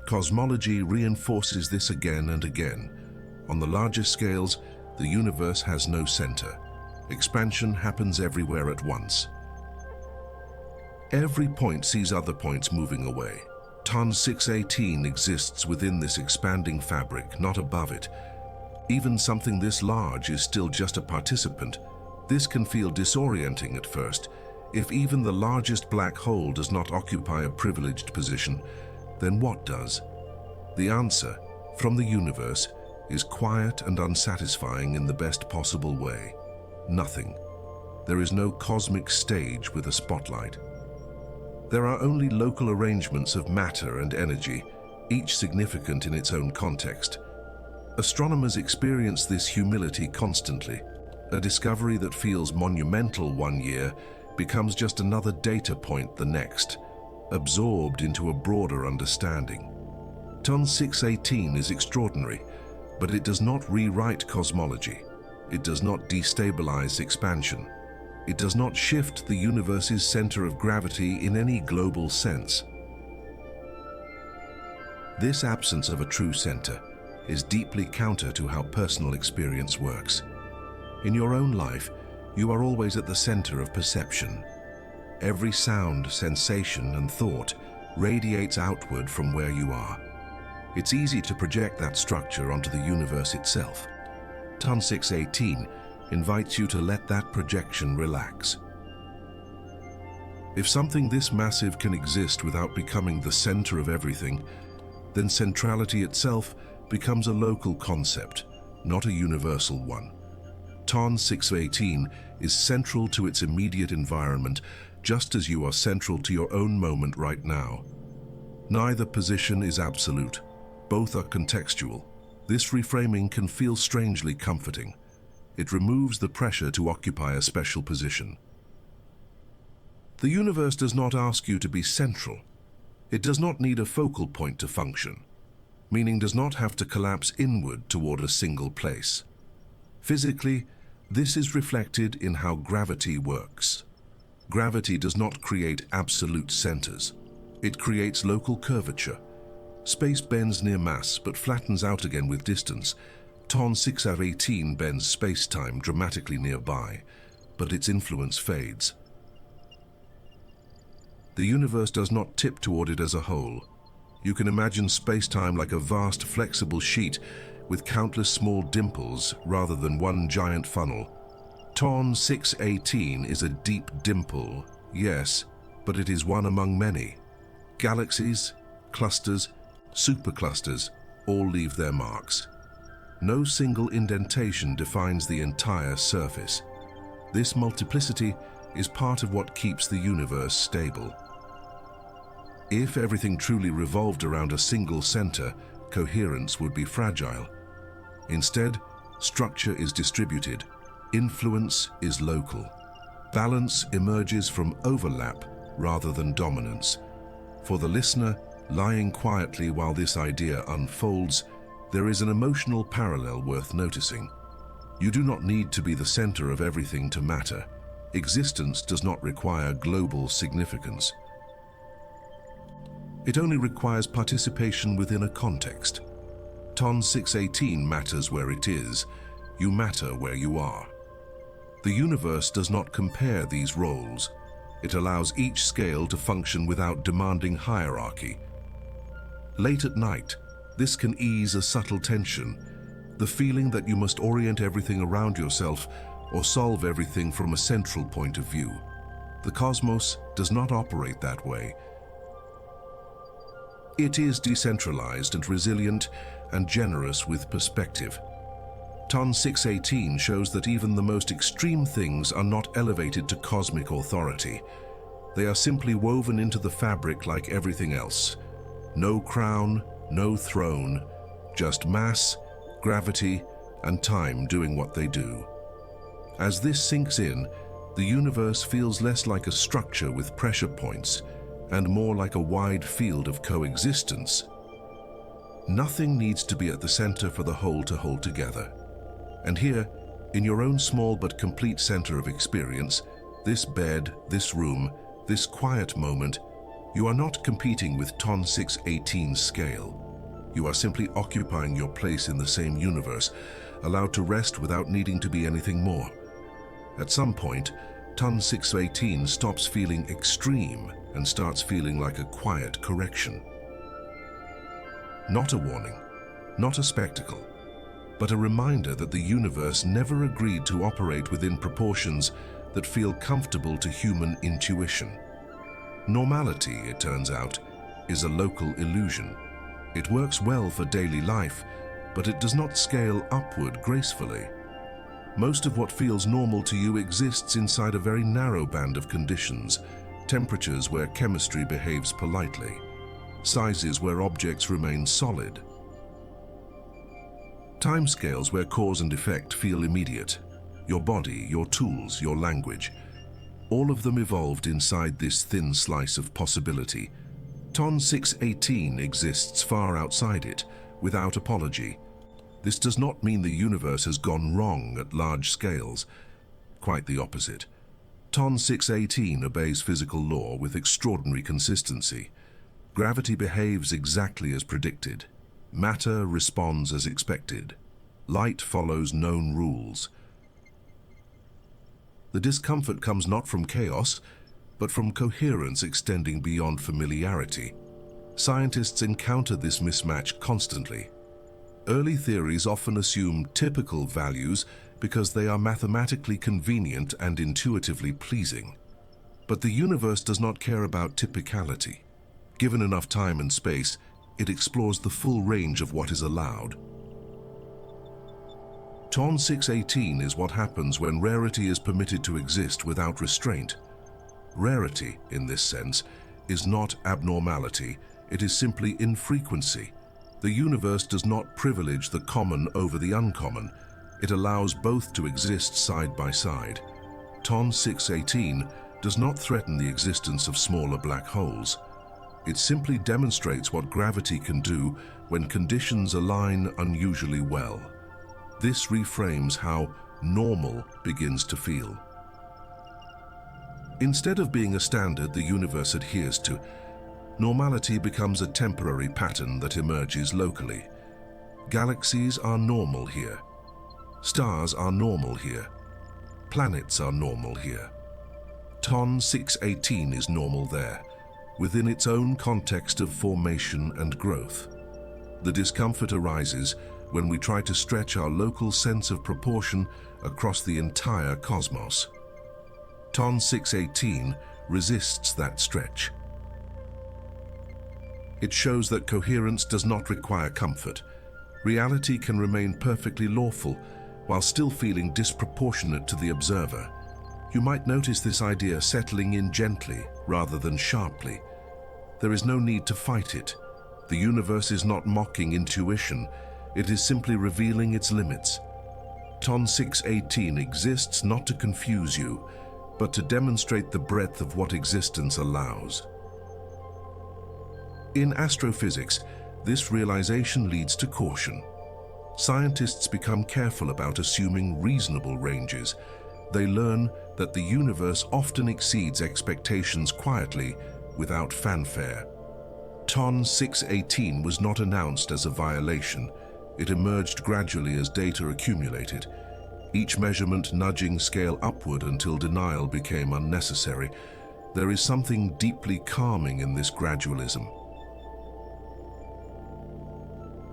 A: Cosmology reinforces this again and again. On the largest scales, the universe has no center. Expansion happens everywhere at once. Every point sees other points moving away. TON 618 exists within this expanding fabric, not above it. Even something this large is still just a participant. This can feel disorienting at first. If even the largest black hole does not occupy a privileged position, then what does? The answer, from the universe, is quiet and unsatisfying in the best possible way. Nothing. There is no cosmic stage with a spotlight. There are only local arrangements of matter and energy, each significant in its own context. Astronomers experience this humility constantly. A discovery that feels monumental one year becomes just another data point the next, absorbed into a broader understanding. Ton 618 is extraordinary, but it does not rewrite cosmology. It does not destabilize expansion. It does not shift the universe's center of gravity in any global sense. This absence of a true center is deeply counter to how personal experience works. In your own life, you are always at the center of perception. Every sound, sensation, and thought radiates outward from where you are. It's easy to project that structure onto the universe itself. Ton 618 invites you to let that projection relax. If something this massive can exist without becoming the center of everything, then centrality itself becomes a local concept, not a universal one. Ton 618 is central to its immediate environment, just as you are central to your own moment right now. Neither position is absolute. Both are contextual. This reframing can feel strangely comforting. It removes the pressure to occupy a special position. The universe does not ask you to be central. It does not need a focal point to function, meaning does not have to collapse inward toward a single place. Physically, this is reflected in how gravity works. Gravity does not create absolute centers. It creates local curvature. Space bends near mass but flattens out again with distance. Ton 618 bends space-time dramatically nearby, but its influence fades. The universe does not tip toward it as a whole. You can imagine space-time like a vast, flexible sheet with countless small dimples rather than one giant funnel. Ton 618 is a deep dimple, yes, but it is one among many. Galaxies, clusters, superclusters all leave their marks. No single indentation defines the entire surface. This multiplicity is part of what keeps the universe stable. If everything truly revolved around a single center, coherence would be fragile. Instead, structure is distributed, influence is local. Balance emerges from overlap rather than dominance. For the listener, lying quietly while this idea unfolds, there is an emotional parallel worth noticing. You do not need to be the center of everything to matter. Existence does not require global significance. It only requires participation within a context. Ton 618 matters where it is. You matter where you are. The universe does not compare these roles. It allows each scale to function without demanding hierarchy. Late at night, this can ease a subtle tension, the feeling that you must orient everything around yourself or solve everything from a central point of view. The cosmos does not operate that way. It is decentralized and resilient and generous with perspective. Ton 618 shows that even the most extreme things are not elevated to cosmic authority. They are simply woven into the fabric like everything else. No crown, no throne, just mass, gravity, and time doing what they do. As this sinks in, the universe feels less like a structure with pressure points and more like a wide field of coexistence. Nothing needs to be at the center for the whole to hold together. And here, in your own small but complete center of experience, this bed, this room, this quiet moment, you are not competing with Ton 618's scale. You are simply occupying your place in the same universe, allowed to rest without needing to be anything more. At some point, Ton 618 stops feeling extreme and starts feeling like a quiet correction. Not a warning, not a spectacle, but a reminder that the universe never agreed to operate within proportions that feel comfortable to human intuition. Normality, it turns out, is a local illusion. It works well for daily life, but it does not scale upward gracefully. Most of what feels normal to you exists inside a very narrow band of conditions, temperatures where chemistry behaves politely, sizes where objects remain solid, timescales where cause and effect feel immediate, your body, your tools, your language. All of them evolved inside this thin slice of possibility. TON 618 exists far outside it, without apology. This does not mean the universe has gone wrong at large scales. Quite the opposite. TON 618 obeys physical law with extraordinary consistency. Gravity behaves exactly as predicted. Matter responds as expected. Light follows known rules. The discomfort comes not from chaos, but from coherence extending beyond familiarity. Scientists encounter this mismatch constantly. Early theories often assume typical values because they are mathematically convenient and intuitively pleasing. But the universe does not care about typicality. Given enough time and space, it explores the full range of what is allowed. TON 618 is what happens when rarity is permitted to exist without restraint. Rarity, in this sense, is not abnormality, it is simply infrequency. The universe does not privilege the common over the uncommon. It allows both to exist side by side. TON 618 does not threaten the existence of smaller black holes. It simply demonstrates what gravity can do when conditions align unusually well. This reframes how normal begins to feel. Instead of being a standard the universe adheres to, normality becomes a temporary pattern that emerges locally. Galaxies are normal here. Stars are normal here. Planets are normal here. TON 618 is normal there, within its own context of formation and growth. The discomfort arises when we try to stretch our local sense of proportion across the entire cosmos. TON 618 resists that stretch. It shows that coherence does not require comfort. Reality can remain perfectly lawful while still feeling disproportionate to the observer. You might notice this idea settling in gently rather than sharply. There is no need to fight it. The universe is not mocking intuition. It is simply revealing its limits. TON 618 exists not to confuse you, but to demonstrate the breadth of what existence allows. In astrophysics, this realization leads to caution. Scientists become careful about assuming reasonable ranges. They learn that the universe often exceeds expectations quietly, without fanfare. TON 618 was not announced as a violation. It emerged gradually as data accumulated, each measurement nudging scale upward until denial became unnecessary. There is something deeply calming in this gradualism.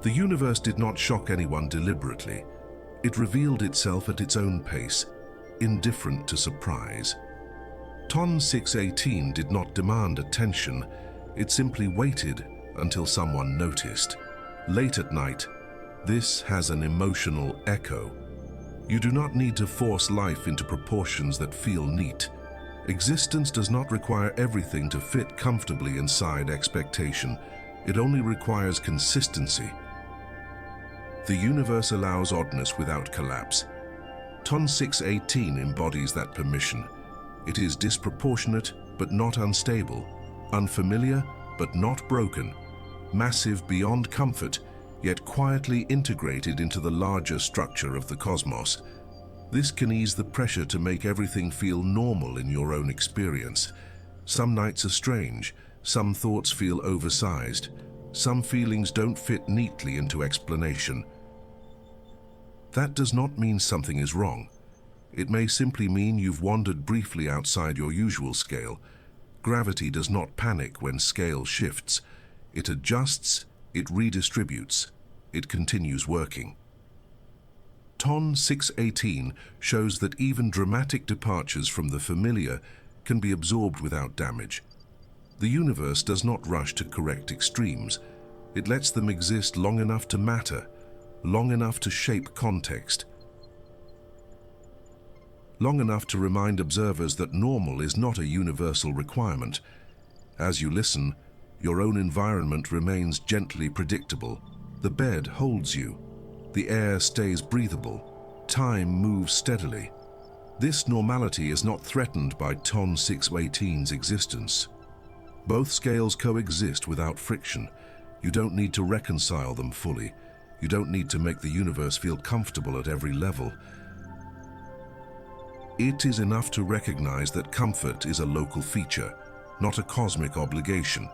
A: The universe did not shock anyone deliberately. It revealed itself at its own pace, indifferent to surprise. TON 618 did not demand attention. It simply waited until someone noticed. Late at night, this has an emotional echo. You do not need to force life into proportions that feel neat. Existence does not require everything to fit comfortably inside expectation. It only requires consistency. The universe allows oddness without collapse. TON 618 embodies that permission. It is disproportionate but not unstable, unfamiliar but not broken, massive beyond comfort, yet quietly integrated into the larger structure of the cosmos. This can ease the pressure to make everything feel normal in your own experience. Some nights are strange, some thoughts feel oversized, some feelings don't fit neatly into explanation. That does not mean something is wrong. It may simply mean you've wandered briefly outside your usual scale. Gravity does not panic when scale shifts. It adjusts, it redistributes, it continues working. TON 618 shows that even dramatic departures from the familiar can be absorbed without damage. The universe does not rush to correct extremes. It lets them exist long enough to matter, long enough to shape context, long enough to remind observers that normal is not a universal requirement. As you listen, your own environment remains gently predictable. The bed holds you. The air stays breathable. Time moves steadily. This normality is not threatened by TON 618's existence. Both scales coexist without friction. You don't need to reconcile them fully. You don't need to make the universe feel comfortable at every level. It is enough to recognize that comfort is a local feature, not a cosmic obligation.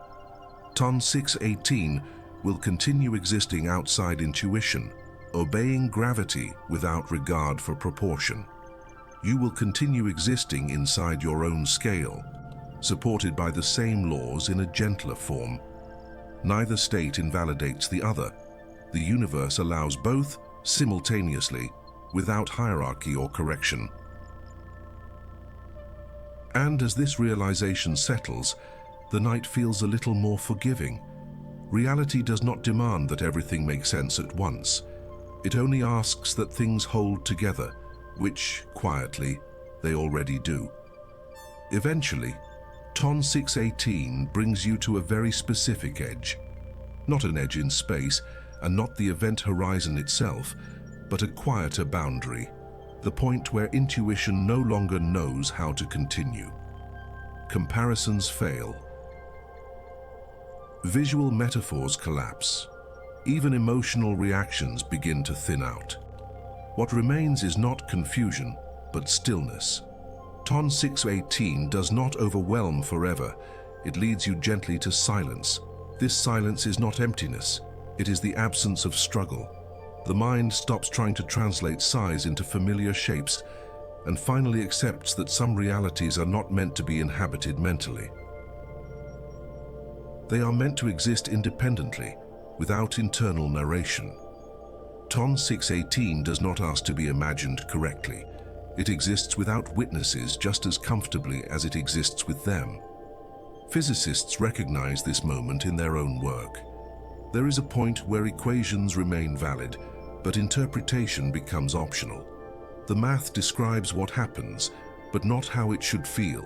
A: TON 618 will continue existing outside intuition, obeying gravity without regard for proportion. You will continue existing inside your own scale, supported by the same laws in a gentler form. Neither state invalidates the other. The universe allows both simultaneously, without hierarchy or correction. And as this realization settles, the night feels a little more forgiving. Reality does not demand that everything makes sense at once. It only asks that things hold together, which, quietly, they already do. Eventually, TON 618 brings you to a very specific edge. Not an edge in space, and not the event horizon itself, but a quieter boundary, the point where intuition no longer knows how to continue. Comparisons fail. Visual metaphors collapse. Even emotional reactions begin to thin out. What remains is not confusion, but stillness. TON 618 does not overwhelm forever. It leads you gently to silence. This silence is not emptiness. It is the absence of struggle. The mind stops trying to translate size into familiar shapes and finally accepts that some realities are not meant to be inhabited mentally. They are meant to exist independently, without internal narration. TON 618 does not ask to be imagined correctly. It exists without witnesses just as comfortably as it exists with them. Physicists recognize this moment in their own work. There is a point where equations remain valid, but interpretation becomes optional. The math describes what happens, but not how it should feel.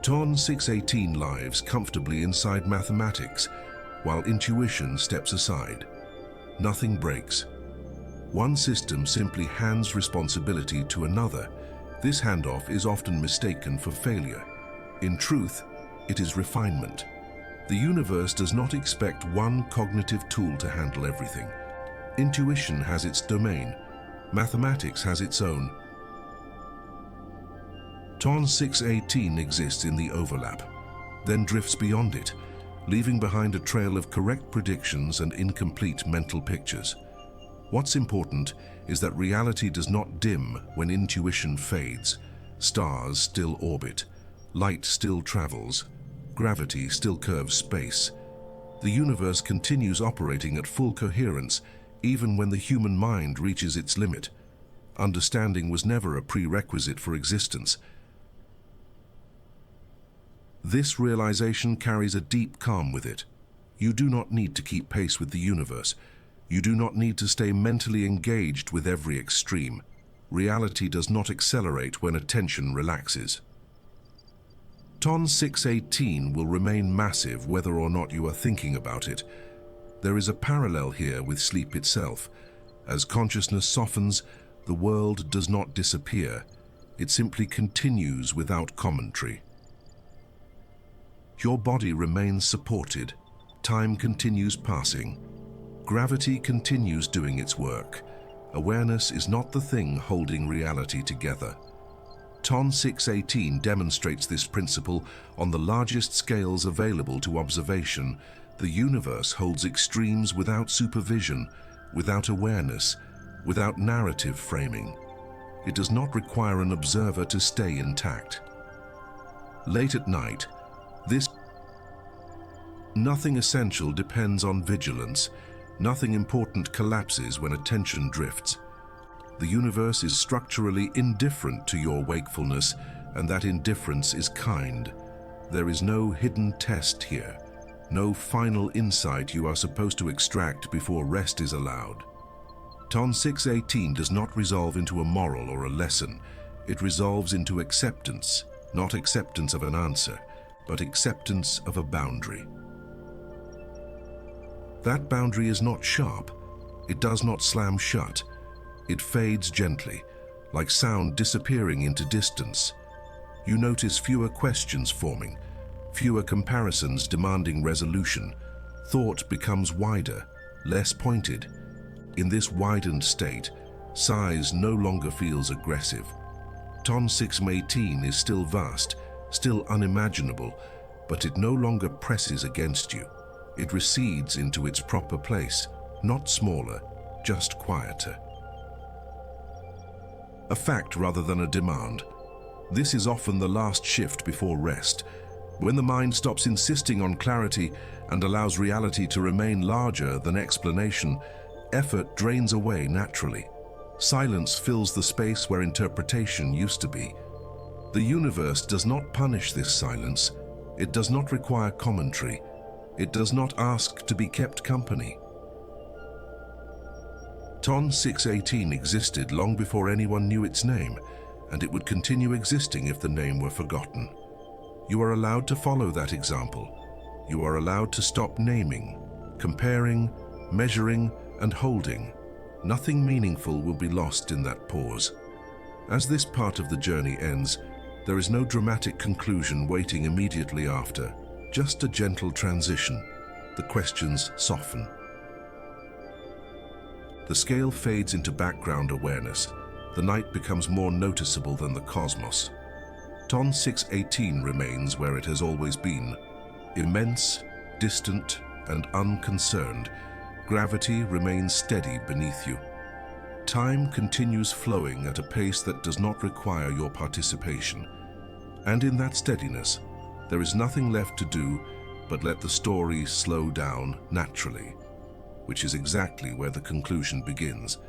A: TON 618 lives comfortably inside mathematics, while intuition steps aside. Nothing breaks. One system simply hands responsibility to another. This handoff is often mistaken for failure. In truth, it is refinement. The universe does not expect one cognitive tool to handle everything. Intuition has its domain. Mathematics has its own. TON 618 exists in the overlap, then drifts beyond it, leaving behind a trail of correct predictions and incomplete mental pictures. What's important is that reality does not dim when intuition fades. Stars still orbit, light still travels, gravity still curves space. The universe continues operating at full coherence even when the human mind reaches its limit. Understanding was never a prerequisite for existence. This realization carries a deep calm with it. You do not need to keep pace with the universe. You do not need to stay mentally engaged with every extreme. Reality does not accelerate when attention relaxes. TON 618 will remain massive whether or not you are thinking about it. There is a parallel here with sleep itself. As consciousness softens, the world does not disappear. It simply continues without commentary. Your body remains supported. Time continues passing. Gravity continues doing its work. Awareness is not the thing holding reality together. TON 618 demonstrates this principle on the largest scales available to observation. The universe holds extremes without supervision, without awareness, without narrative framing. It does not require an observer to stay intact. Late at night, nothing essential depends on vigilance. Nothing important collapses when attention drifts. The universe is structurally indifferent to your wakefulness, and that indifference is kind. There is no hidden test here, no final insight you are supposed to extract before rest is allowed. TON 618 does not resolve into a moral or a lesson. It resolves into acceptance, not acceptance of an answer, but acceptance of a boundary. That boundary is not sharp. It does not slam shut. It fades gently, like sound disappearing into distance. You notice fewer questions forming, fewer comparisons demanding resolution. Thought becomes wider, less pointed. In this widened state, size no longer feels aggressive. Ton 618 is still vast, still unimaginable, but it no longer presses against you. It recedes into its proper place, not smaller, just quieter. A fact rather than a demand. This is often the last shift before rest. When the mind stops insisting on clarity and allows reality to remain larger than explanation, effort drains away naturally. Silence fills the space where interpretation used to be. The universe does not punish this silence. It does not require commentary. It does not ask to be kept company. Ton 618 existed long before anyone knew its name, and it would continue existing if the name were forgotten. You are allowed to follow that example. You are allowed to stop naming, comparing, measuring, and holding. Nothing meaningful will be lost in that pause. As this part of the journey ends, there is no dramatic conclusion waiting immediately after, just a gentle transition. The questions soften. The scale fades into background awareness. The night becomes more noticeable than the cosmos. Ton 618 remains where it has always been. Immense, distant, and unconcerned, gravity remains steady beneath you. Time continues flowing at a pace that does not require your participation. And in that steadiness, there is nothing left to do but let the story slow down naturally, which is exactly where the conclusion begins.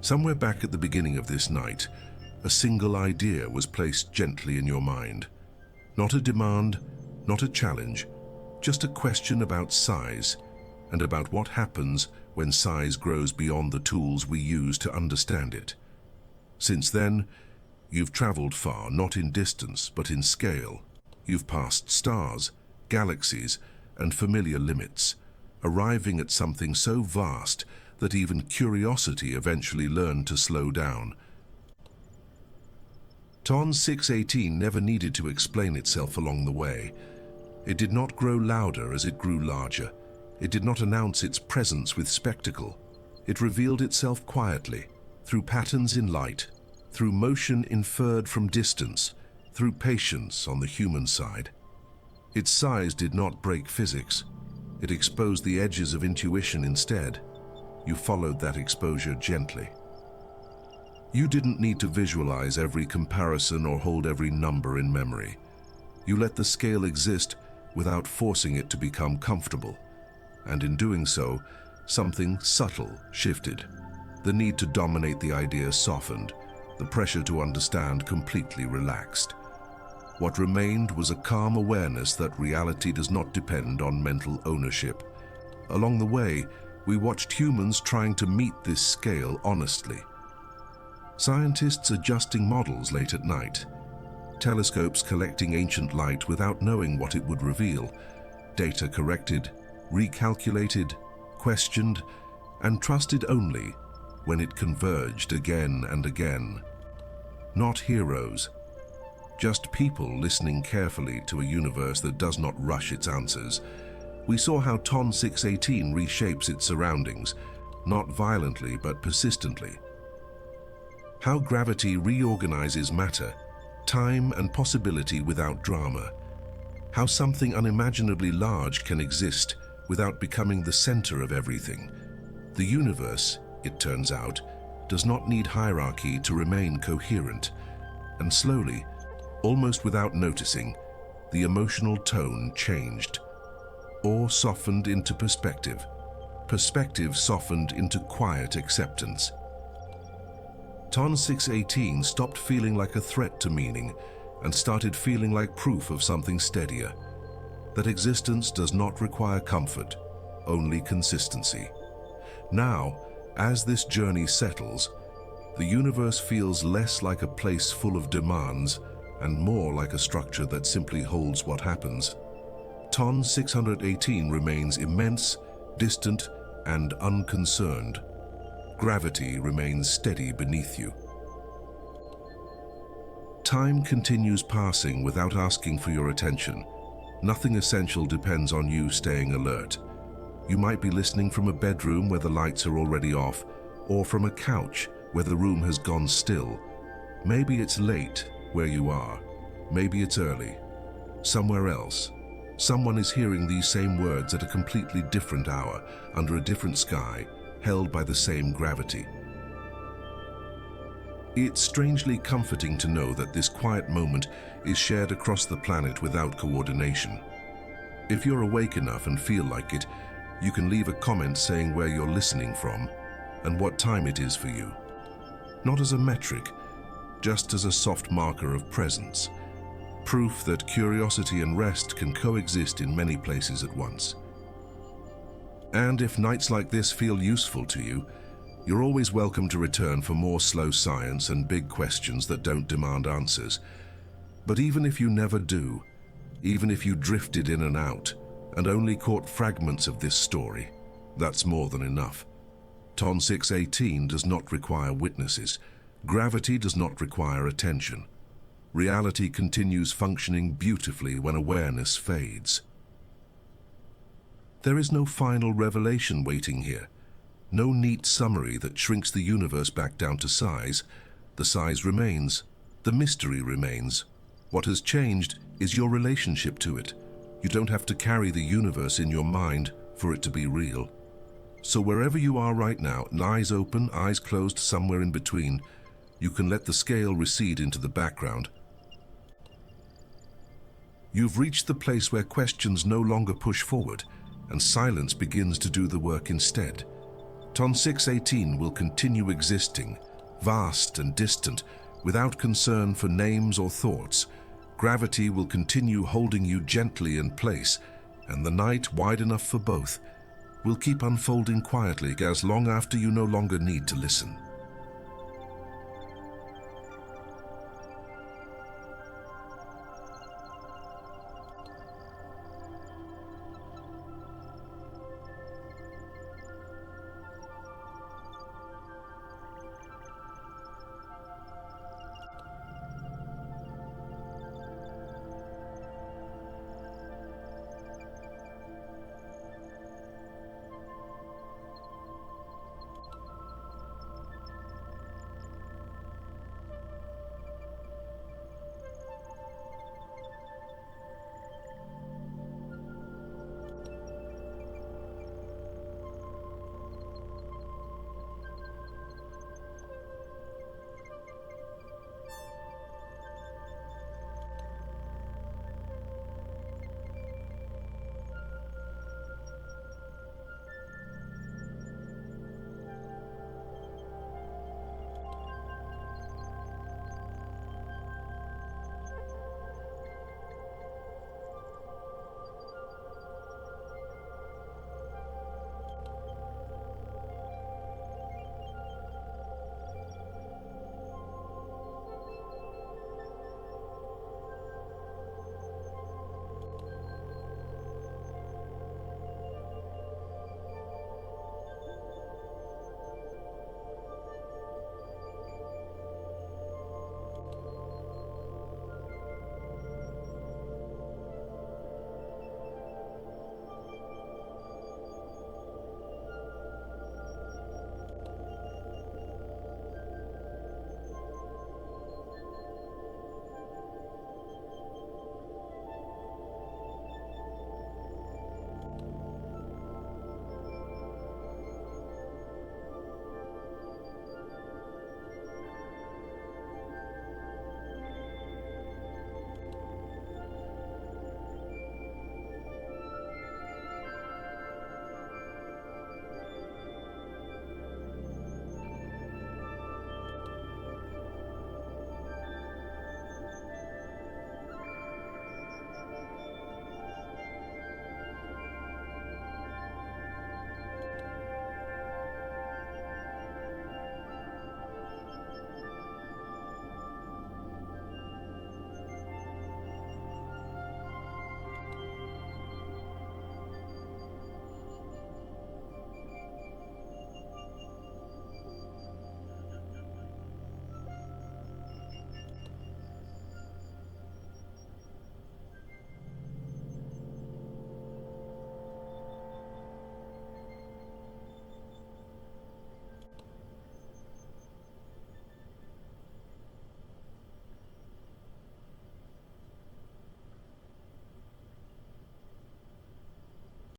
A: Somewhere back at the beginning of this night, a single idea was placed gently in your mind. Not a demand, not a challenge, just a question about size and about what happens when size grows beyond the tools we use to understand it. Since then, you've traveled far, not in distance, but in scale. You've passed stars, galaxies, and familiar limits, arriving at something so vast that even curiosity eventually learned to slow down. Ton 618 never needed to explain itself along the way. It did not grow louder as it grew larger. It did not announce its presence with spectacle. It revealed itself quietly, through patterns in light, through motion inferred from distance, through patience on the human side. Its size did not break physics. It exposed the edges of intuition instead. You followed that exposure gently. You didn't need to visualize every comparison or hold every number in memory. You let the scale exist without forcing it to become comfortable. And in doing so, something subtle shifted. The need to dominate the idea softened. The pressure to understand completely relaxed. What remained was a calm awareness that reality does not depend on mental ownership. Along the way, we watched humans trying to meet this scale honestly. Scientists adjusting models late at night. Telescopes collecting ancient light without knowing what it would reveal. Data corrected, recalculated, questioned, and trusted only when it converged again and again. Not heroes, just people listening carefully to a universe that does not rush its answers. We saw how Ton 618 reshapes its surroundings, not violently but persistently. How gravity reorganizes matter, time and possibility without drama. How something unimaginably large can exist without becoming the center of everything. The universe, it turns out, does not need hierarchy to remain coherent. And slowly, almost without noticing, the emotional tone changed. Awe softened into perspective. Perspective softened into quiet acceptance. Ton 618 stopped feeling like a threat to meaning and started feeling like proof of something steadier. That existence does not require comfort, only consistency. Now, as this journey settles, the universe feels less like a place full of demands and more like a structure that simply holds what happens. Ton 618 remains immense, distant, and unconcerned. gravity remains steady beneath you. Time continues passing without asking for your attention. Nothing essential depends on you staying alert. You might be listening from a bedroom where the lights are already off, or from a couch where the room has gone still. Maybe it's late where you are. Maybe it's early. Somewhere else. Someone is hearing these same words at a completely different hour, under a different sky, held by the same gravity. It's strangely comforting to know that this quiet moment is shared across the planet without coordination. If you're awake enough and feel like it, you can leave a comment saying where you're listening from and what time it is for you. Not as a metric, just as a soft marker of presence. Proof that curiosity and rest can coexist in many places at once. And if nights like this feel useful to you, you're always welcome to return for more slow science and big questions that don't demand answers. But even if you never do, even if you drifted in and out and only caught fragments of this story, that's more than enough. TON 618 does not require witnesses. Gravity does not require attention. Reality continues functioning beautifully when awareness fades. There is no final revelation waiting here. No neat summary that shrinks the universe back down to size. The size remains. The mystery remains. What has changed is your relationship to it. You don't have to carry the universe in your mind for it to be real. So wherever you are right now, eyes open, eyes closed, somewhere in between, you can let the scale recede into the background. You've reached the place where questions no longer push forward, and silence begins to do the work instead. TON 618 will continue existing, vast and distant, without concern for names or thoughts. Gravity will continue holding you gently in place, and the night, wide enough for both, will keep unfolding quietly as long after you no longer need to listen.